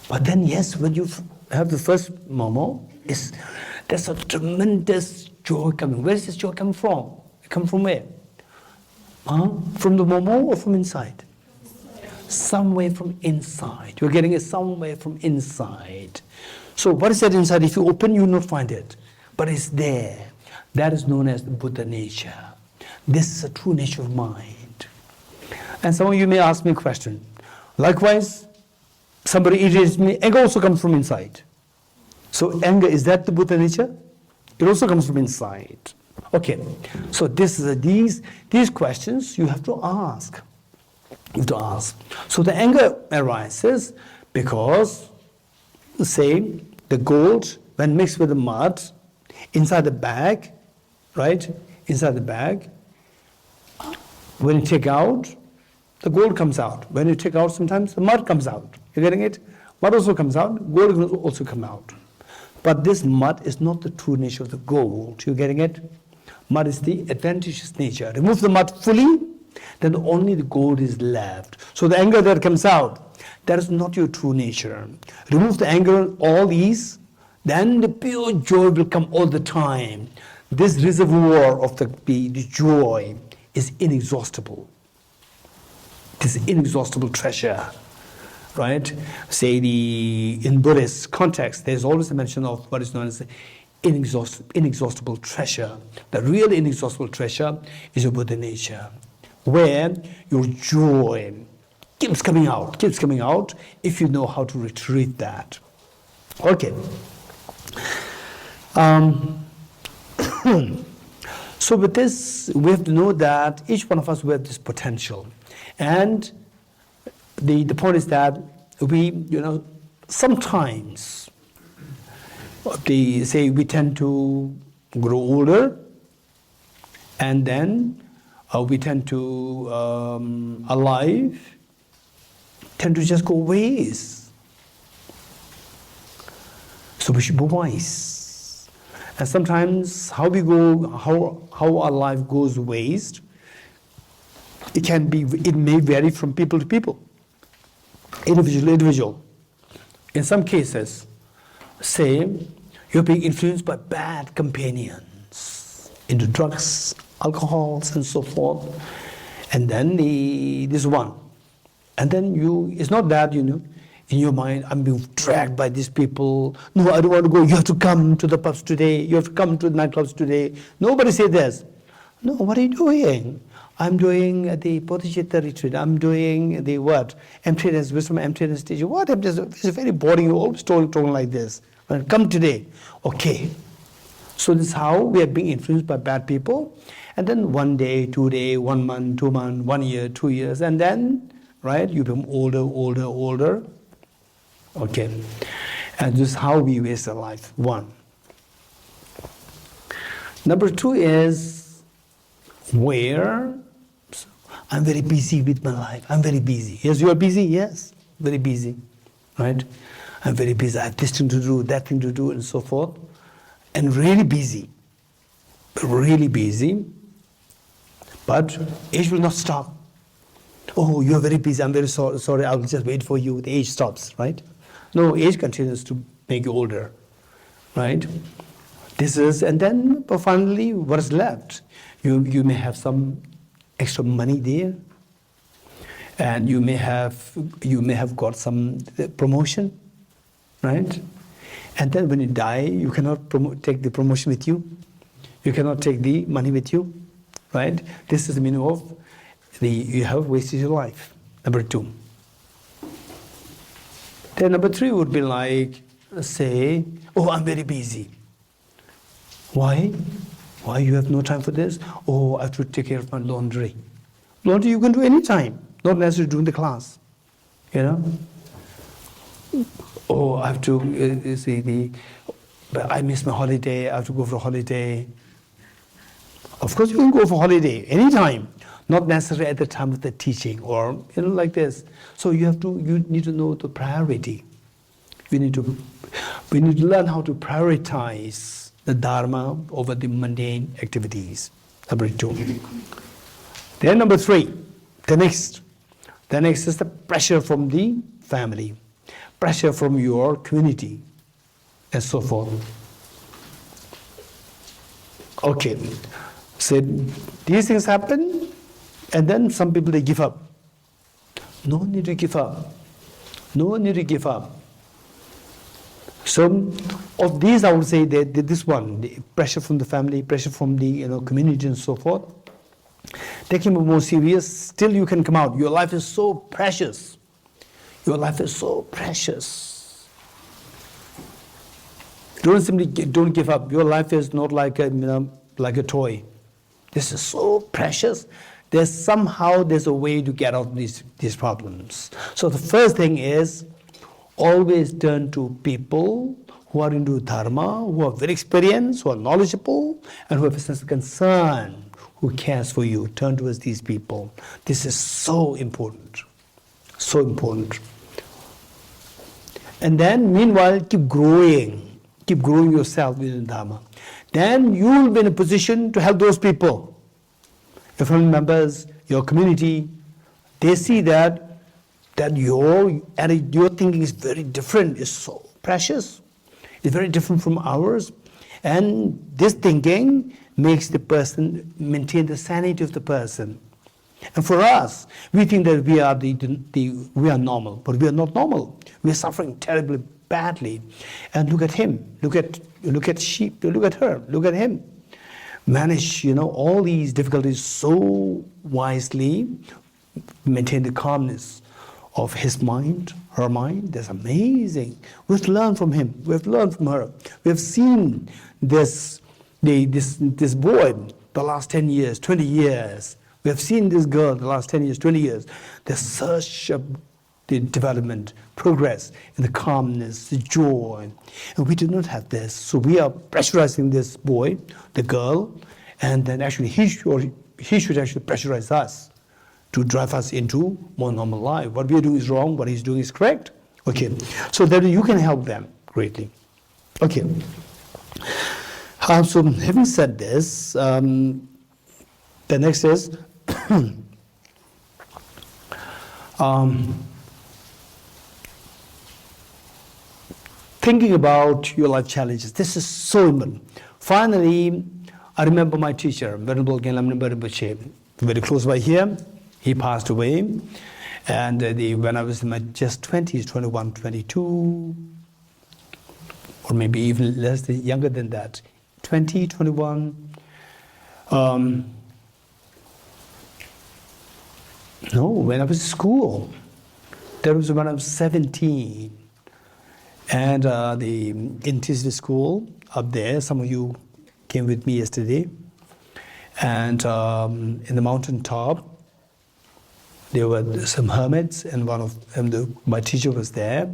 But then yes, when you have the first momo, there's a tremendous joy coming. Where is this joy coming from? It comes from where? From the momo or from inside? Somewhere from inside. You're getting it somewhere from inside. So what is that inside? If you open, you will not find it. But it's there. That is known as the Buddha nature. This is a true nature of mind. And some of you may ask me a question. Likewise, somebody irritates me, anger also comes from inside. So anger, is that the Buddha nature? It also comes from inside. Okay, so these questions you have to ask. You have to ask. So the anger arises because, say, the gold, when mixed with the mud, inside the bag, right? Inside the bag, when you take out, the gold comes out. When you take out, sometimes the mud comes out. You're getting it? Mud also comes out, gold will also come out. But this mud is not the true nature of the gold. You're getting it? Mud is the adventitious nature. Remove the mud fully, then only the gold is left. So the anger that comes out, that is not your true nature. Remove the anger, all these, then the pure joy will come all the time. This reservoir of the joy is inexhaustible. This inexhaustible treasure, right? Say in Buddhist context, there's always a mention of what is known as the inexhaustible treasure. The real inexhaustible treasure is your Buddha nature. where your joy keeps coming out, if you know how to retrieve that. Okay. So with this, we have to know that each one of us, we have this potential. And the point is that we, sometimes, we tend to grow older, and then we tend to, alive, tend to just go waste. So we should be wise. And sometimes how our life goes waste, it may vary from people to people, individual. In some cases, say you're being influenced by bad companions into drugs, alcohols, and so forth, and then this one, and then it's not that in your mind, I'm being dragged by these people. No, I don't want to go. You have to come to the pubs today. You have to come to the nightclubs today. Nobody says this. No, what are you doing? I'm doing the Bodhisattva retreat. I'm doing the what? Emptiness, wisdom, emptiness teaching. What? It's very boring. You're always talking like this. Well, come today. Okay. So this is how we are being influenced by bad people. And then 1 day, 2 days, 1 month, 2 months, 1 year, 2 years. And then, right, you become older. Okay, and this is how we waste our life. 1. Number 2 is where I'm very busy with my life. I'm very busy. Yes, you are busy. Yes, very busy, right? I'm very busy. I have this thing to do, that thing to do, and so forth, and really busy. But age will not stop. Oh, you are very busy. I'm very sorry. I'll just wait for you. The age stops, right? No, age continues to make you older, right? And then finally, what's left? You may have some extra money there, and you may have got some promotion, right? And then when you die, you cannot take the promotion with you. You cannot take the money with you, right? This is the meaning of you have wasted your life. Number 2. Then number 3 would be like, say, oh, I'm very busy. Why? Why you have no time for this? Oh, I have to take care of my laundry. Laundry you can do any time, not necessarily during the class. Oh, I have to I miss my holiday. I have to go for a holiday. Of course, you can go for holiday anytime, not necessarily at the time of the teaching or like this. So you need to know the priority. We need to learn how to prioritize the dharma over the mundane activities. Number 2. Then number 3, the next is the pressure from the family, pressure from your community, and so forth. Okay, so these things happen, and then some people, they give up. No need to give up. So of these, I would say that this one, the pressure from the family, pressure from the community, and so forth, taking it more serious, still you can come out. Your life is so precious. Don't give up. Your life is not like a toy. This is so precious. There's a way to get out of these problems. So the first thing is, always turn to people who are into dharma, who are very experienced, who are knowledgeable, and who have a sense of concern, who cares for you. Turn towards these people. This is so important. And then, meanwhile, keep growing yourself within dharma. Then you will be in a position to help those people. Your family members, your community, they see that your thinking is very different, is so precious, it's very different from ours. And this thinking makes the person maintain the sanity of the person. And for us, we think that we are normal, but we are not normal. We are suffering terribly badly. And look at him, look at sheep, look at her, look at him. manage, all these difficulties so wisely, maintain the calmness of his mind, her mind. That's amazing. We have to learn from him. We have to learn from her. We have seen this boy the last 10 years, 20 years. We have seen this girl the last 10 years, 20 years. There's such a development, progress in the calmness, the joy. And we do not have this. So we are pressurizing this boy, the girl, and then actually he should actually pressurize us to drive us into more normal life. What we are doing is wrong, what he's doing is correct. Okay, so that you can help them greatly. Okay. So having said this, the next is thinking about your life challenges. This is so important. Finally, I remember my teacher, Venerable Genlam Rinpoche, very close by here. He passed away, and when I was in my just 20s, 21, 22, or maybe even less, younger than that, 20, 21. No, when I was in school. That was when I was 17. And in Tisdale school up there, some of you came with me yesterday. And in the mountain top, there were some hermits, and one of them, my teacher was there.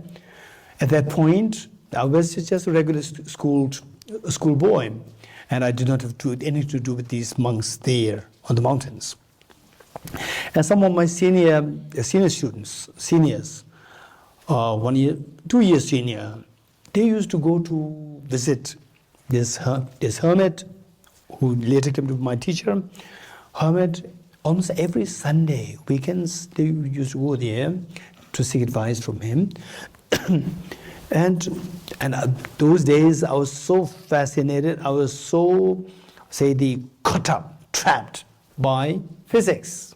At that point, I was just a regular school boy, and I did not have anything to do with these monks there on the mountains. And some of my senior students, seniors, 1 year, 2 years senior, they used to go to visit this hermit, who later came to be my teacher. Hermit, almost every Sunday, weekends, they used to go there to seek advice from him. and those days, I was so fascinated. I was so, caught up, trapped by physics.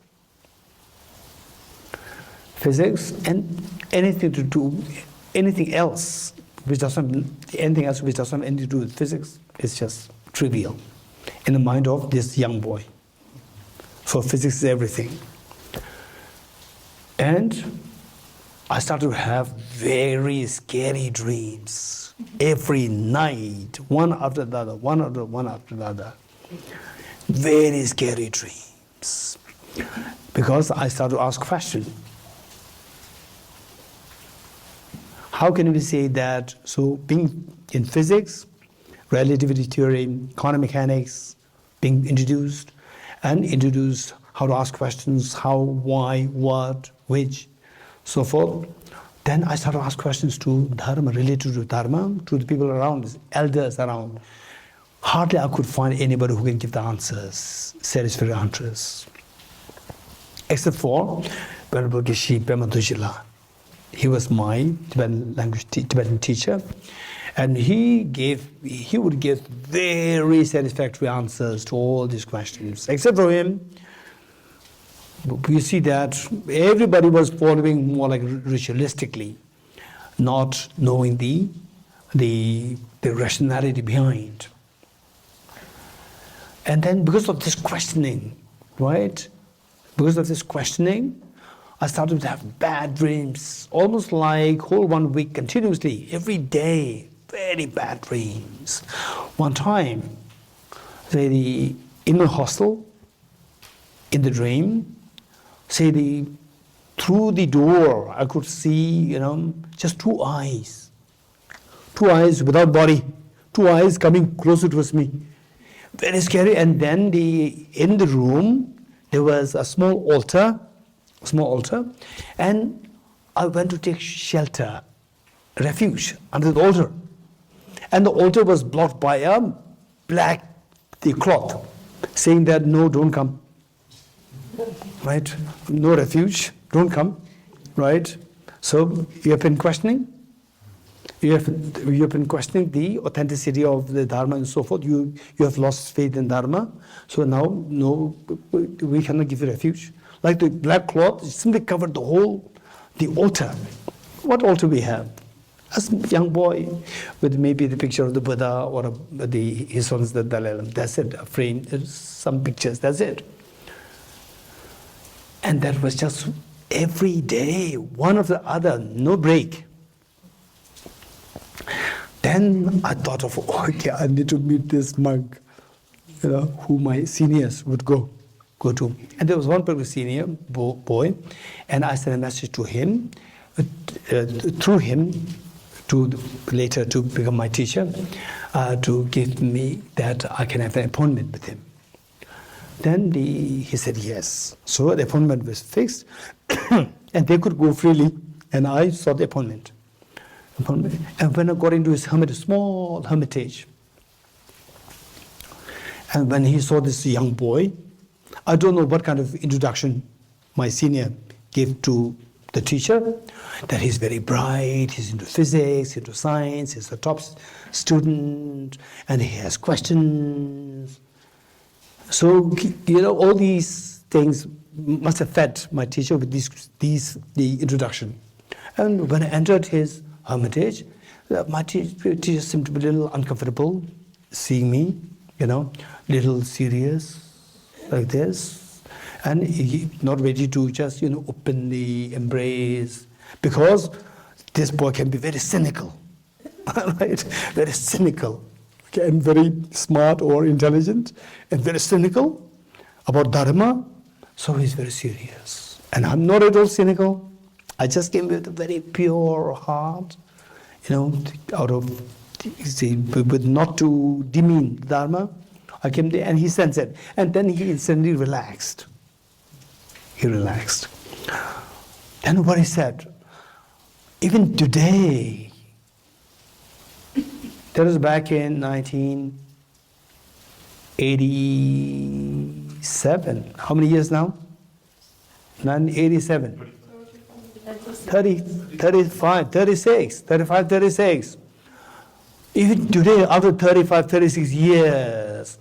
Physics and anything else which doesn't have anything to do with physics is just trivial in the mind of this young boy. For physics is everything. And I started to have very scary dreams every night, one after the other, one after the other. Very scary dreams. Because I started to ask questions. How can we say that? So being in physics, relativity theory, quantum mechanics, being introduced how to ask questions, how, why, what, which, so forth. Then I started to ask questions to dharma, related to dharma, to the people around, elders around. Hardly I could find anybody who can give the answers, satisfactory answers. Except for Venerable Geshe Dorji. He was my Tibetan teacher, and he would give very satisfactory answers to all these questions. Except for him, we see that everybody was following more like ritualistically, not knowing the rationality behind. And then because of this questioning, right? Because of this questioning, I started to have bad dreams, almost like whole 1 week continuously, every day, very bad dreams. One time, in a hostel, in the dream, through the door, I could see, just two eyes without body, two eyes coming closer towards me. Very scary. And then in the room, there was a small altar, and I went to take shelter, refuge under the altar. And the altar was blocked by a black cloth, saying that no, don't come, right? No refuge, don't come, right? So you have been questioning. You have been questioning the authenticity of the dharma and so forth. You have lost faith in dharma. So now, no, we cannot give you refuge. Like the black cloth simply covered the altar. What altar we have? As a young boy, with maybe the picture of the Buddha or his sons, the Dalai Lama. That's it. A frame, some pictures. That's it. And that was just every day, one after the other, no break. Then I thought of, okay, I need to meet this monk, who my seniors would go to. And there was one particular senior boy, and I sent a message to him, through him, later to become my teacher, to give me that I can have an appointment with him. Then he said yes. So the appointment was fixed, and they could go freely, and I saw the appointment. And when I got into his small hermitage, and when he saw this young boy, I don't know what kind of introduction my senior gave to the teacher, that he's very bright, he's into physics, into science, he's the top student, and he has questions. So, all these things must have fed my teacher with the introduction. And when I entered his hermitage, my teacher seemed to be a little uncomfortable seeing me, little serious like this. And he not ready to just, openly embrace, because this boy can be very cynical, right? Very cynical. And very smart or intelligent, and very cynical about dharma. So he's very serious. And I'm not at all cynical. I just came with a very pure heart, out of, with not to demean dharma. I came there and he sensed it. And then he instantly relaxed. He relaxed. And what he said, even today, that was back in 1987. How many years now? 1987. 30, 35, 36, 35, 36. Even today, after 35, 36 years,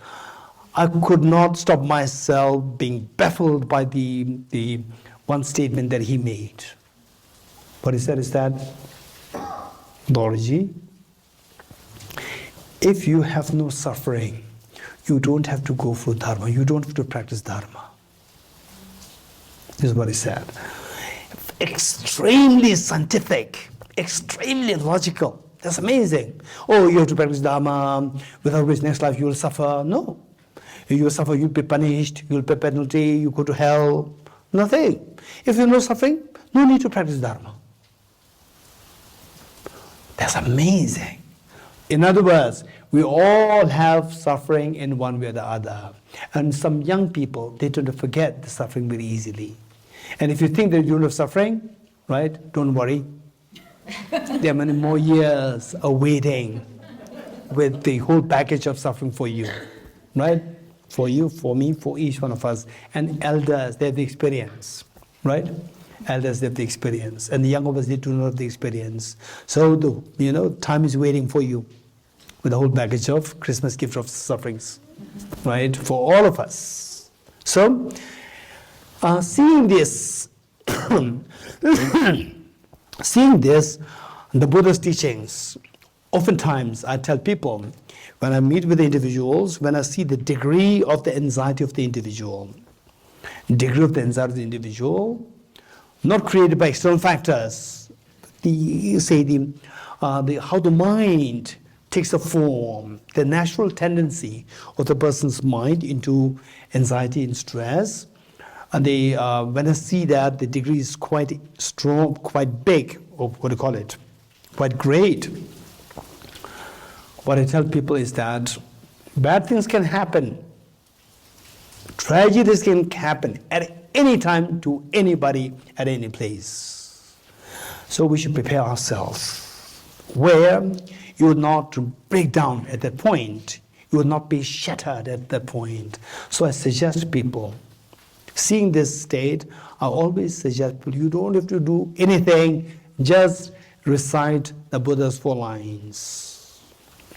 I could not stop myself being baffled by the one statement that he made. What he said is that, Dorji, if you have no suffering, you don't have to go for dharma, you don't have to practice dharma. This is what he said. Extremely scientific, extremely logical. That's amazing. Oh, you have to practice dharma, without which next life you will suffer. No. You will suffer, you'll be punished, you'll pay penalty, you go to hell. Nothing. If you have no suffering, no need to practice dharma. That's amazing. In other words, we all have suffering in one way or the other. And some young people, they tend to forget the suffering very easily. And if you think that you don't have suffering, right, don't worry. There are many more years awaiting with the whole package of suffering for you, right? For you, for me, for each one of us. And elders, they have the experience, right? Elders, they have the experience. And the young of us, they do not have the experience. So, time is waiting for you with the whole package of Christmas gift of sufferings, right? For all of us. So, seeing this, the Buddha's teachings, oftentimes I tell people, when I meet with the individuals, when I see the degree of the anxiety of the individual, not created by external factors, how the mind takes a form, the natural tendency of the person's mind into anxiety and stress. And when I see that the degree is quite strong, quite big, or quite great, what I tell people is that bad things can happen. Tragedies can happen at any time to anybody at any place. So we should prepare ourselves where you will not break down at that point. You will not be shattered at that point. So I suggest people, seeing this state, I always suggest people, you don't have to do anything, just recite the Buddha's 4 lines.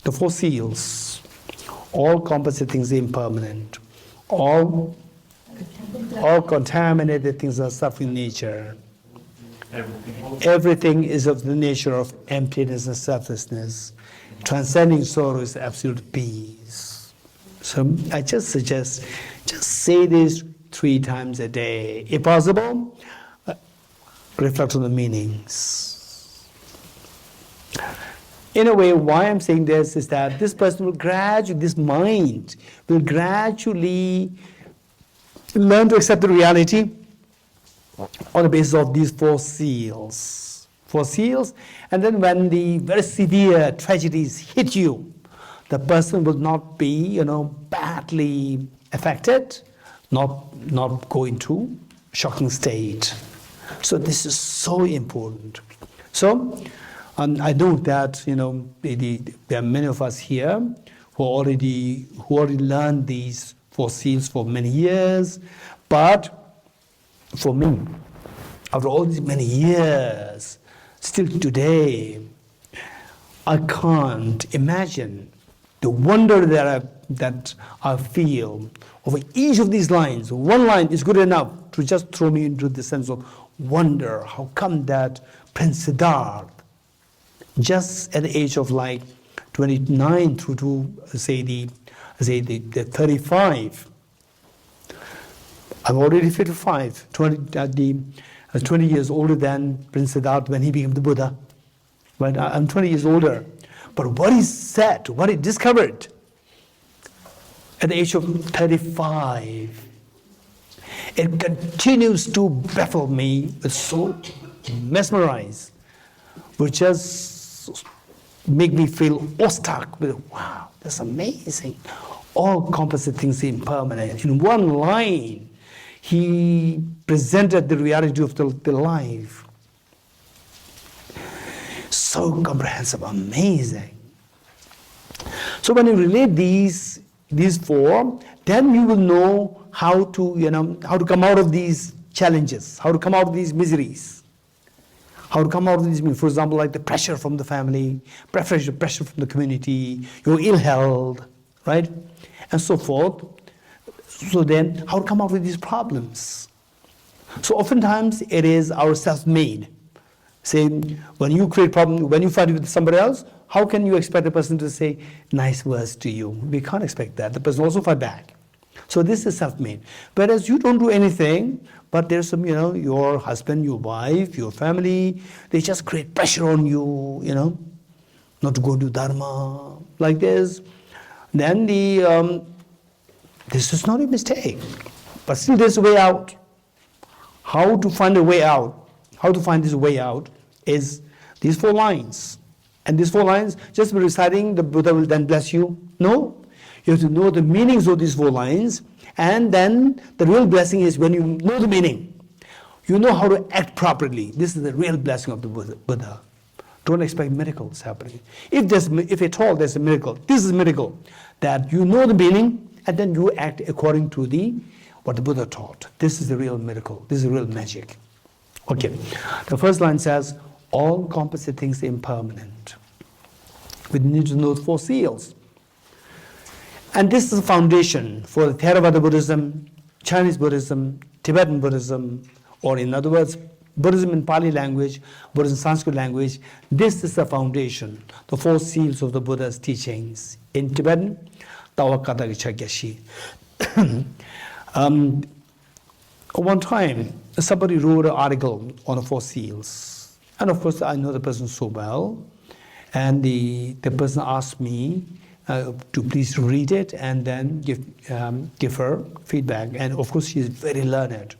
The 4 seals. All composite things are impermanent. All contaminated things are suffering nature. Everything is of the nature of emptiness and selflessness. Transcending sorrow is absolute peace. So I just suggest, just say this 3 times a day. If possible, reflect on the meanings. In a way, why I'm saying this is that this person will gradually, this mind will gradually learn to accept the reality on the basis of these 4 seals. 4 seals, and then when the very severe tragedies hit you, the person will not be, badly affected, not go into shocking state. So this is so important. So I know that there are many of us here who already learned these 4 seals for many years, but for me, after all these many years, still today, I can't imagine the wonder that I feel over each of these lines. One line is good enough to just throw me into the sense of wonder. How come that Prince Siddhartha, just at the age of like 29 through to say the 35, I'm already 55, 20 years older than Prince Siddhartha when he became the Buddha. But I'm 20 years older. But what he said, what he discovered at the age of 35, it continues to baffle me. It's so mesmerized, which just make me feel awestruck with, wow, that's amazing. All composite things impermanent. In one line, he presented the reality of the life. So comprehensive, amazing. So when you relate these 4, then you will know how to come out of these challenges, how to come out of these miseries, how to come out of these, for example, like the pressure from the family, pressure from the community, your ill health, right, and so forth. So then, how to come out with these problems? So oftentimes it is our self-made. Say, when you create problem, when you fight with somebody else, how can you expect a person to say nice words to you? We can't expect that. The person also fight back. So this is self-made. Whereas you don't do anything, but there's some, your husband, your wife, your family, they just create pressure on you, not to go do dharma, like this. Then this is not a mistake, but still there's a way out. How to find a way out? How to find this way out is these 4 lines. And these 4 lines, just by reciting, the Buddha will then bless you. No, you have to know the meanings of these 4 lines, and then the real blessing is when you know the meaning. You know how to act properly. This is the real blessing of the Buddha. Don't expect miracles happening. If at all there's a miracle, this is a miracle, that you know the meaning, and then you act according to what the Buddha taught. This is the real miracle. This is the real magic. Okay. The first line says, all composite things are impermanent. We need to know the 4 seals. And this is the foundation for the Theravada Buddhism, Chinese Buddhism, Tibetan Buddhism, or in other words, Buddhism in Pali language, Buddhism in Sanskrit language. This is the foundation, the 4 seals of the Buddha's teachings. In Tibetan, Tawakata Geshe. One time, somebody wrote an article on the 4 seals. And of course, I know the person so well. And the person asked me to please read it and then give her feedback. And of course, she is very learned.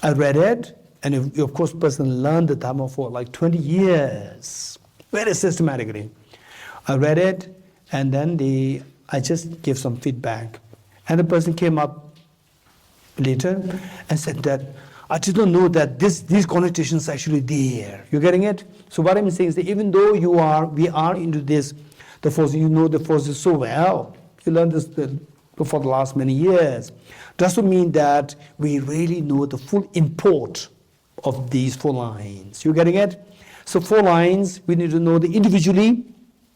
I read it, and of course, the person learned the Dharma for like 20 years, very systematically. I read it, and then I just gave some feedback. And the person came up later and said that, I did not know that these connotations are actually there. You're getting it? So what I'm saying is that even though we are into this, the force, you know the forces so well, you learned this for the last many years, doesn't mean that we really know the full import of these 4 lines. You getting it? So 4 lines, we need to know individually,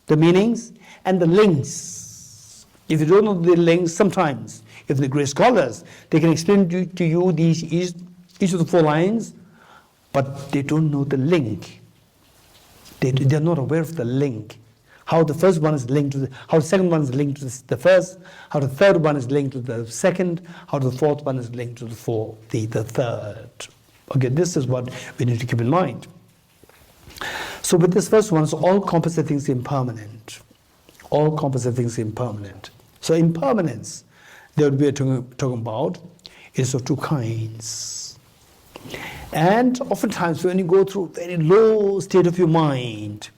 the meanings, and the links. If you don't know the links, sometimes, if the great scholars, they can explain to you each of the 4 lines, but they don't know the link. They're not aware of the link. How the first one is linked to how the second one is linked to the first, how the third one is linked to the second, how the fourth one is linked to the third. Okay, this is what we need to keep in mind. So with this first one, so all composite things are impermanent. All composite things are impermanent. So impermanence, that we are talking about, is of two kinds. And oftentimes when you go through a very low state of your mind,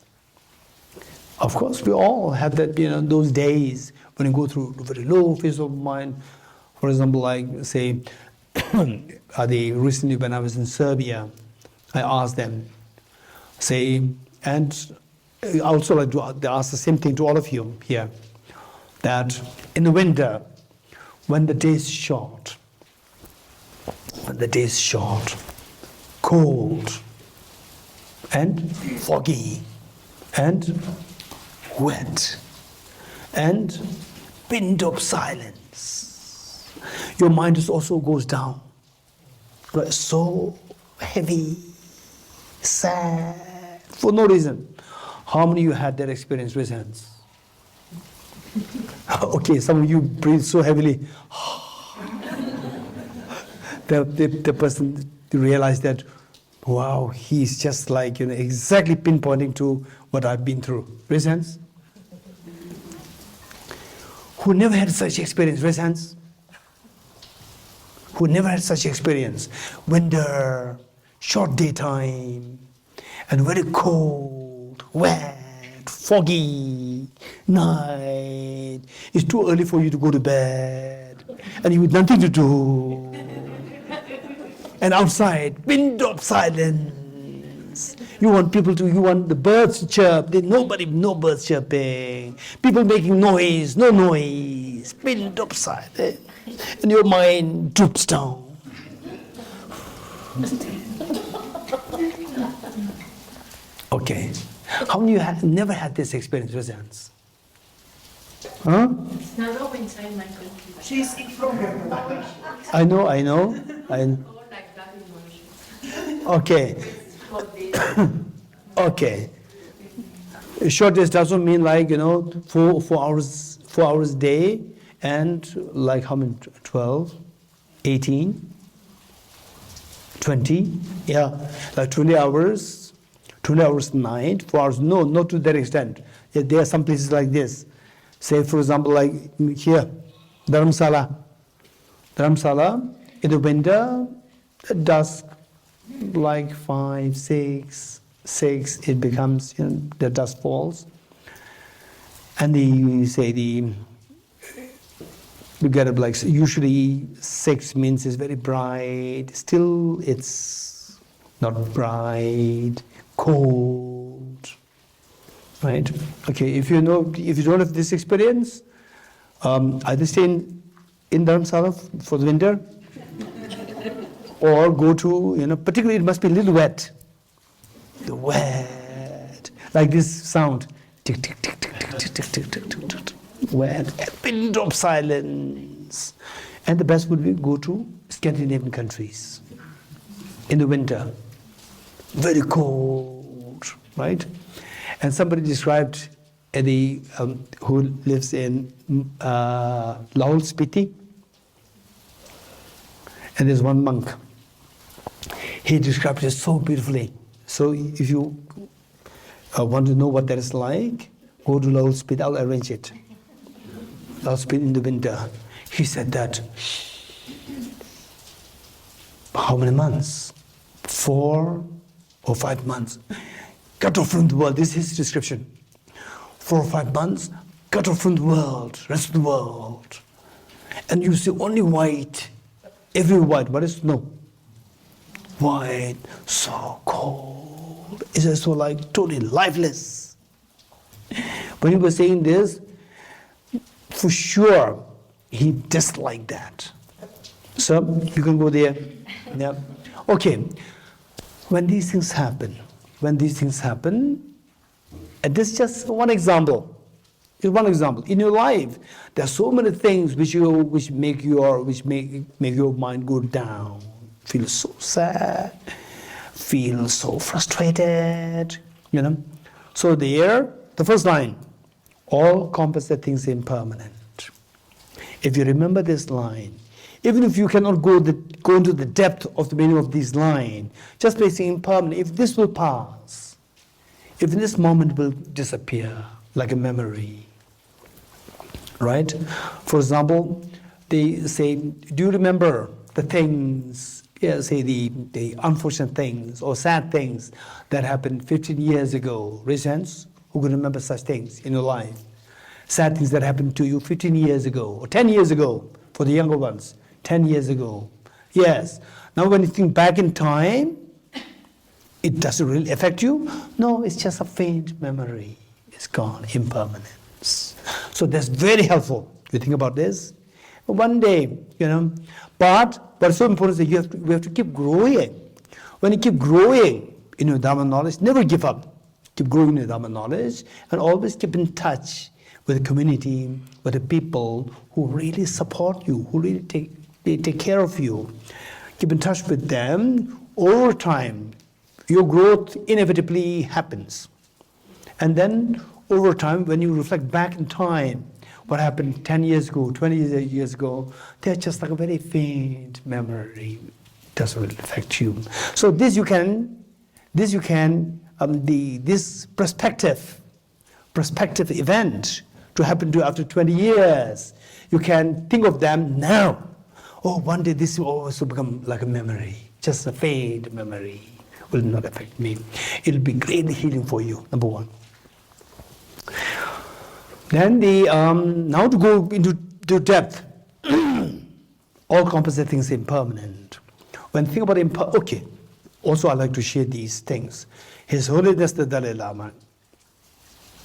of course we all have that, those days when you go through a very low phase of mind. For example, like say, recently when I was in Serbia, I asked them, and I also like to ask the same thing to all of you here, that in the winter, when the day is short, cold and foggy and wet and wind of silence, your mind also goes down, so heavy, sad, for no reason. How many of you had that experience? Raise hands. Okay, some of you breathe so heavily. The person realized that, wow, he's just like, exactly pinpointing to what I've been through. Raise hands. Who never had such experience? Raise hands. Who never had such experience? Winter, short daytime, and very cold, wet, foggy night. It's too early for you to go to bed, and you have nothing to do. And outside, wind of silence. You want the birds to chirp. No birds chirping. People making noise, no noise. Wind of silence. And your mind droops down. Okay. How many of you have never had this experience, Resans? Huh? It's not all inside my country. She's from I know. All like that emotions. Okay. Okay. Short days doesn't mean like, 4 hours a day and like how many? 12, 18, 20, yeah, like 20 hours a night, 4 hours. No, not to that extent. There are some places like this. Say, for example, like here, Dharamsala, in the winter, at dusk, like 5, 6, it becomes, the dusk falls. And we get up like, usually 6 means it's very bright. Still, it's not bright, cold, right? Okay, if you don't have this experience, either stay in Dharamsala for the winter, or go to, particularly it must be a little wet. The wet, like this sound, tick, tick, tick, tick, tick, tick, tick, tick, tick, tick, wet, a wind of silence. And the best would be go to Scandinavian countries in the winter. Very cold, right? And somebody described who lives in Laul Spiti, and there's one monk. He described it so beautifully. So if you want to know what that is like, go to Laul Spiti. I'll arrange it. Laul Spiti in the winter. He said that. How many months? 4 or 5 months. Cut off from the world. This is his description. 4 or 5 months, cut off from the world, rest of the world. And you see only white, every white. What is snow? White, so cold. It's just so like totally lifeless. When he was saying this, for sure, he disliked that. So you can go there. Yeah. Okay. When these things happen, and this is just one example. It's one example. In your life, there are so many things which make your mind go down, feel so sad, feel so frustrated, you know. So there, the first line, all composite things impermanent. If you remember this line, even if you cannot go into the depth of the meaning of this line, just by saying impermanent, if this will pass, if this moment will disappear like a memory, right? For example, they say, do you remember the things, say the unfortunate things or sad things that happened 15 years ago? Raise hands, who can remember such things in your life? Sad things that happened to you 15 years ago or 10 years ago, for the younger ones, 10 years ago. Yes. Now when you think back in time, it doesn't really affect you. No, it's just a faint memory. It's gone, impermanence. So that's very helpful. You think about this. One day, you know, but what's so important is that we have to keep growing. When you keep growing in your Dharma knowledge, never give up. Keep growing in your Dharma knowledge and always keep in touch with the community, with the people who really support you, who really take care of you. Keep in touch with them. Over time, your growth inevitably happens. And then over time, when you reflect back in time, what happened 10 years ago, 20 years ago, they're just like a very faint memory. It doesn't really affect you. So this prospective event to happen to you after 20 years, you can think of them now. Oh, one day this will also become like a memory, just a faint memory. Will not affect me. It'll be great healing for you, number one. Then now to go into depth, all composite things impermanent. When you think about okay, also I like to share these things. His Holiness the Dalai Lama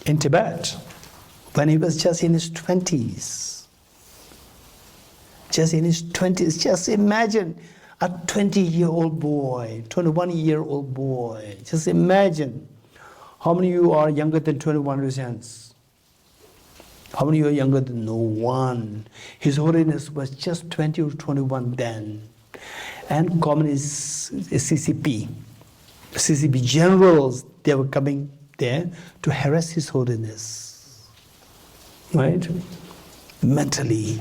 in Tibet, when he was just in his 20s. Just in his 20s, just imagine a 20-year-old boy, 21-year-old boy. Just imagine. How many of you are younger than 21 reasons? How many of you are younger than no one? His Holiness was just 20 or 21 then. And communist CCP generals, they were coming there to harass His Holiness. Right? Mentally.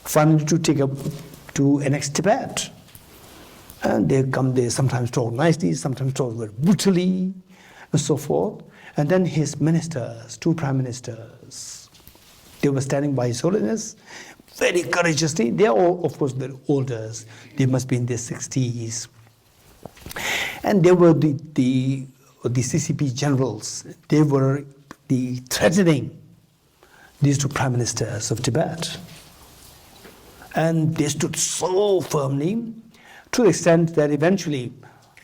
Finally to take up to annex Tibet. And they sometimes talk nicely, sometimes talk very brutally, and so forth. And then his ministers, 2 prime ministers, they were standing by His Holiness very courageously. They are all, of course, the elders. They must be in their 60s. And they were the CCP generals. They were threatening these 2 prime ministers of Tibet. And they stood so firmly, to the extent that eventually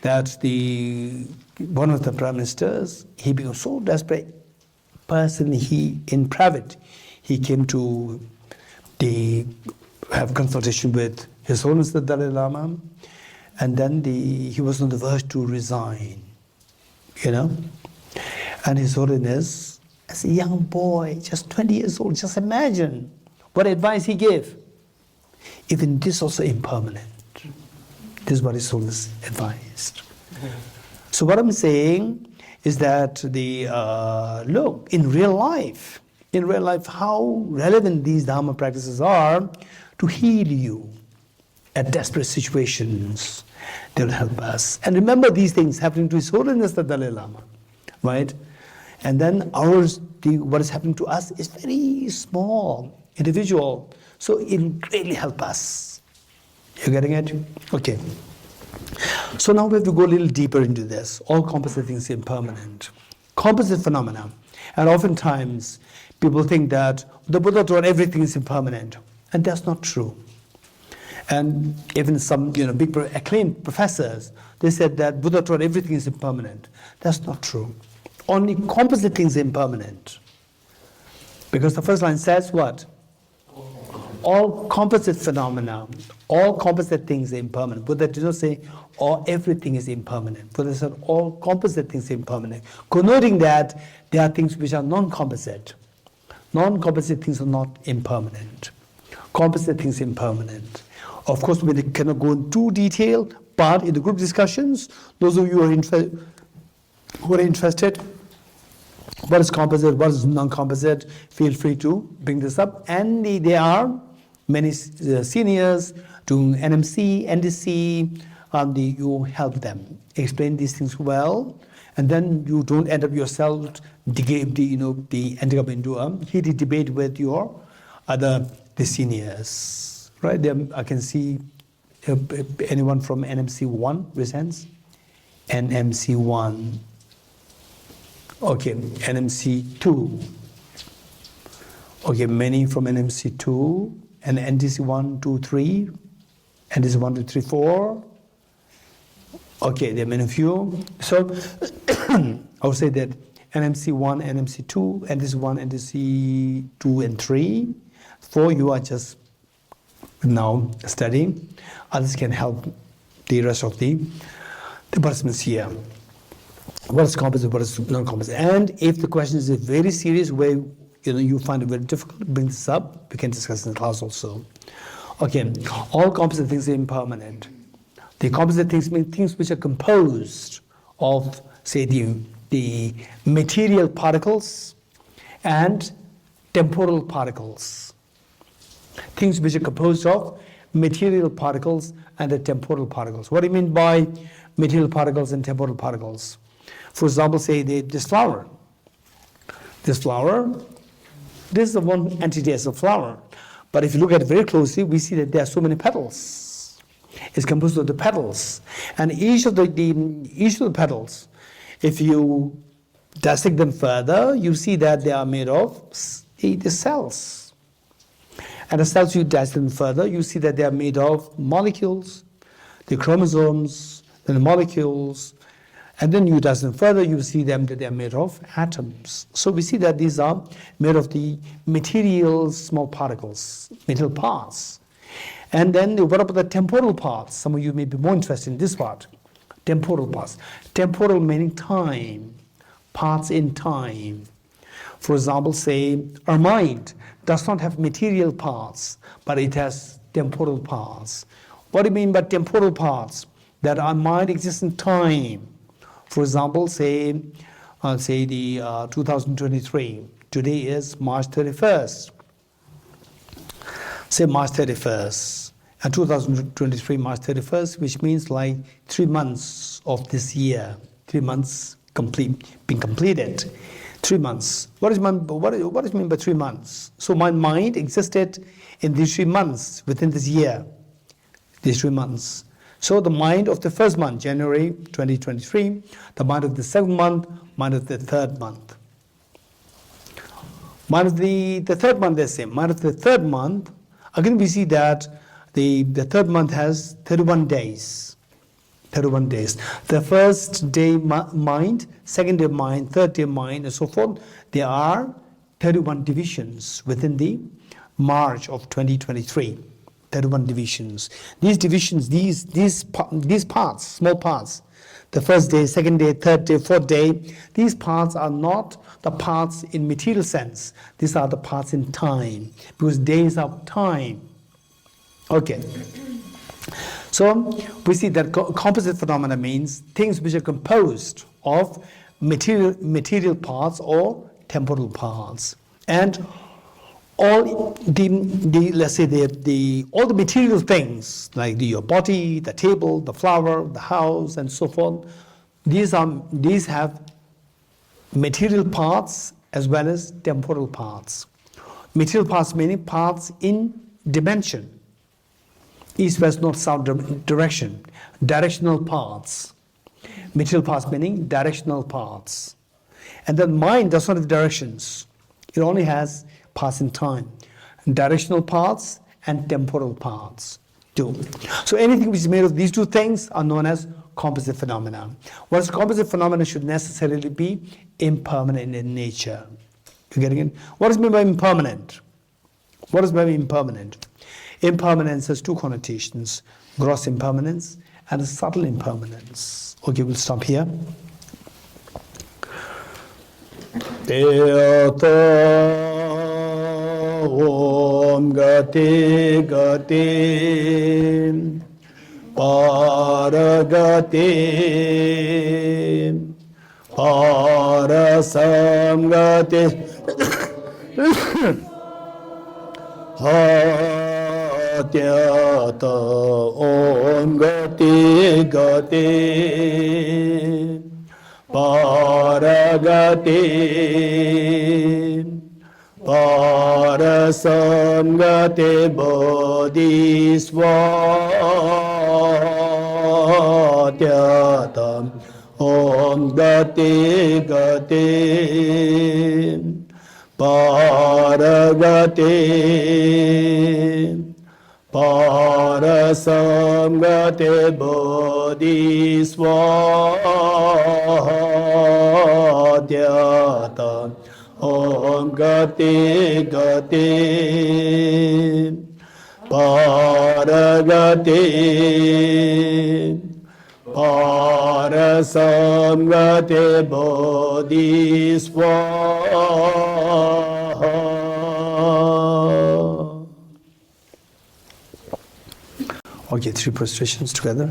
one of the prime ministers, he became so desperate. Personally, in private, he came to have consultation with His Holiness the Dalai Lama, and then he was on the verge to resign, you know. And His Holiness, as a young boy, just 20 years old, just imagine what advice he gave. Even this also impermanent. This is what His Holiness advised. So what I'm saying is that look, in real life, how relevant these Dharma practices are to heal you at desperate situations. They'll help us. And remember these things happening to His Holiness the Dalai Lama, right? And then what is happening to us is very small, individual. So it'll greatly help us. You getting it? Okay. So now we have to go a little deeper into this. All composite things impermanent. Composite phenomena. And oftentimes people think that the Buddha taught everything is impermanent. And that's not true. And even some big acclaimed professors, they said that Buddha taught everything is impermanent. That's not true. Only composite things are impermanent. Because the first line says what? All composite phenomena, all composite things are impermanent. Buddha did not say everything is impermanent. Buddha said all composite things are impermanent, connoting that there are things which are non-composite. Non-composite things are not impermanent. Composite things are impermanent. Of course, we cannot go into detail, but in the group discussions, those of you who are interested, what is composite, what is non-composite, feel free to bring this up. And there are many seniors doing NMC, NDC, you help them explain these things well, and then you don't end up yourself ending up into a heated debate with your the seniors, right? I can see anyone from NMC 1 raise hands. NMC 1. Okay, NMC 2. Okay, many from NMC 2 and NDC 1, 2, 3, NDC 1, 2, 3, 4. Okay, there are many of you. So I would say that NMC 1, NMC 2, NDC 1, NDC 2 and 3. 4, you are just now studying. Others can help the rest of the participants here. What is composite, what is non-composite? And if the question is a very serious way, you find it very difficult to bring this up, we can discuss in the class also. Okay, all composite things are impermanent. The composite things mean things which are composed of, say, the material particles and temporal particles. Things which are composed of material particles and the temporal particles. What do you mean by material particles and temporal particles? For example, say this flower. This is the one entity as a flower. But if you look at it very closely, we see that there are so many petals. It's composed of the petals. And each of the petals, if you dissect them further, you see that they are made of the cells. And the cells, you dissect them further, you see that they are made of molecules, the chromosomes, then the molecules. And then you dissect them further, you see them that they are made of atoms. So we see that these are made of the material small particles, material parts. And then what about the temporal parts? Some of you may be more interested in this part. Temporal parts. Temporal meaning time, parts in time. For example, say our mind does not have material parts, but it has temporal parts. What do you mean by temporal parts? That our mind exists in time. For example, say the 2023. Today is March 31st. Say March 31st. And 2023, March 31st, which means like 3 months of this year. 3 months being completed. 3 months. What is meant by 3 months? So my mind existed in these 3 months within this year. These 3 months. So the mind of the first month, January 2023, the mind of the second month, mind of the third month. Mind of the third month, the same. Mind of the third month, again we see that the third month has 31 days. 31 days. The first day mind, second day mind, third day mind, and so forth. There are 31 divisions within the March of 2023. 31 divisions. These divisions, these parts, small parts, the first day, second day, third day, fourth day, these parts are not the parts in material sense. These are the parts in time, because days are time. Okay. So we see that composite phenomena means things which are composed of material parts or temporal parts. And all let's say all the material things like your body, the table, the flower, the house, and so forth, these have material parts as well as temporal parts. Material parts meaning parts in dimension, east, west, north, south direction, directional parts. Material parts meaning directional parts. And then mind does not have directions. It only has parts in time, directional parts and temporal parts too. So anything which is made of these two things are known as composite phenomena. Whereas composite phenomena should necessarily be impermanent in nature. You getting it? What is meant by impermanent? What is meant by impermanent? Impermanence has two connotations: gross impermanence and a subtle impermanence. Okay, we'll stop here. Oh Om Gati Gati Paragati Parasamgati Hatyata Om Gati Gati Paragati Parasamgati Bodhisvatyatam Om Gati Gati Paragati Parasamgati Bodhisvatyatam Om Gati Gati Paragati Parasamgati Bodhisvaha. Okay, 3 prostrations together.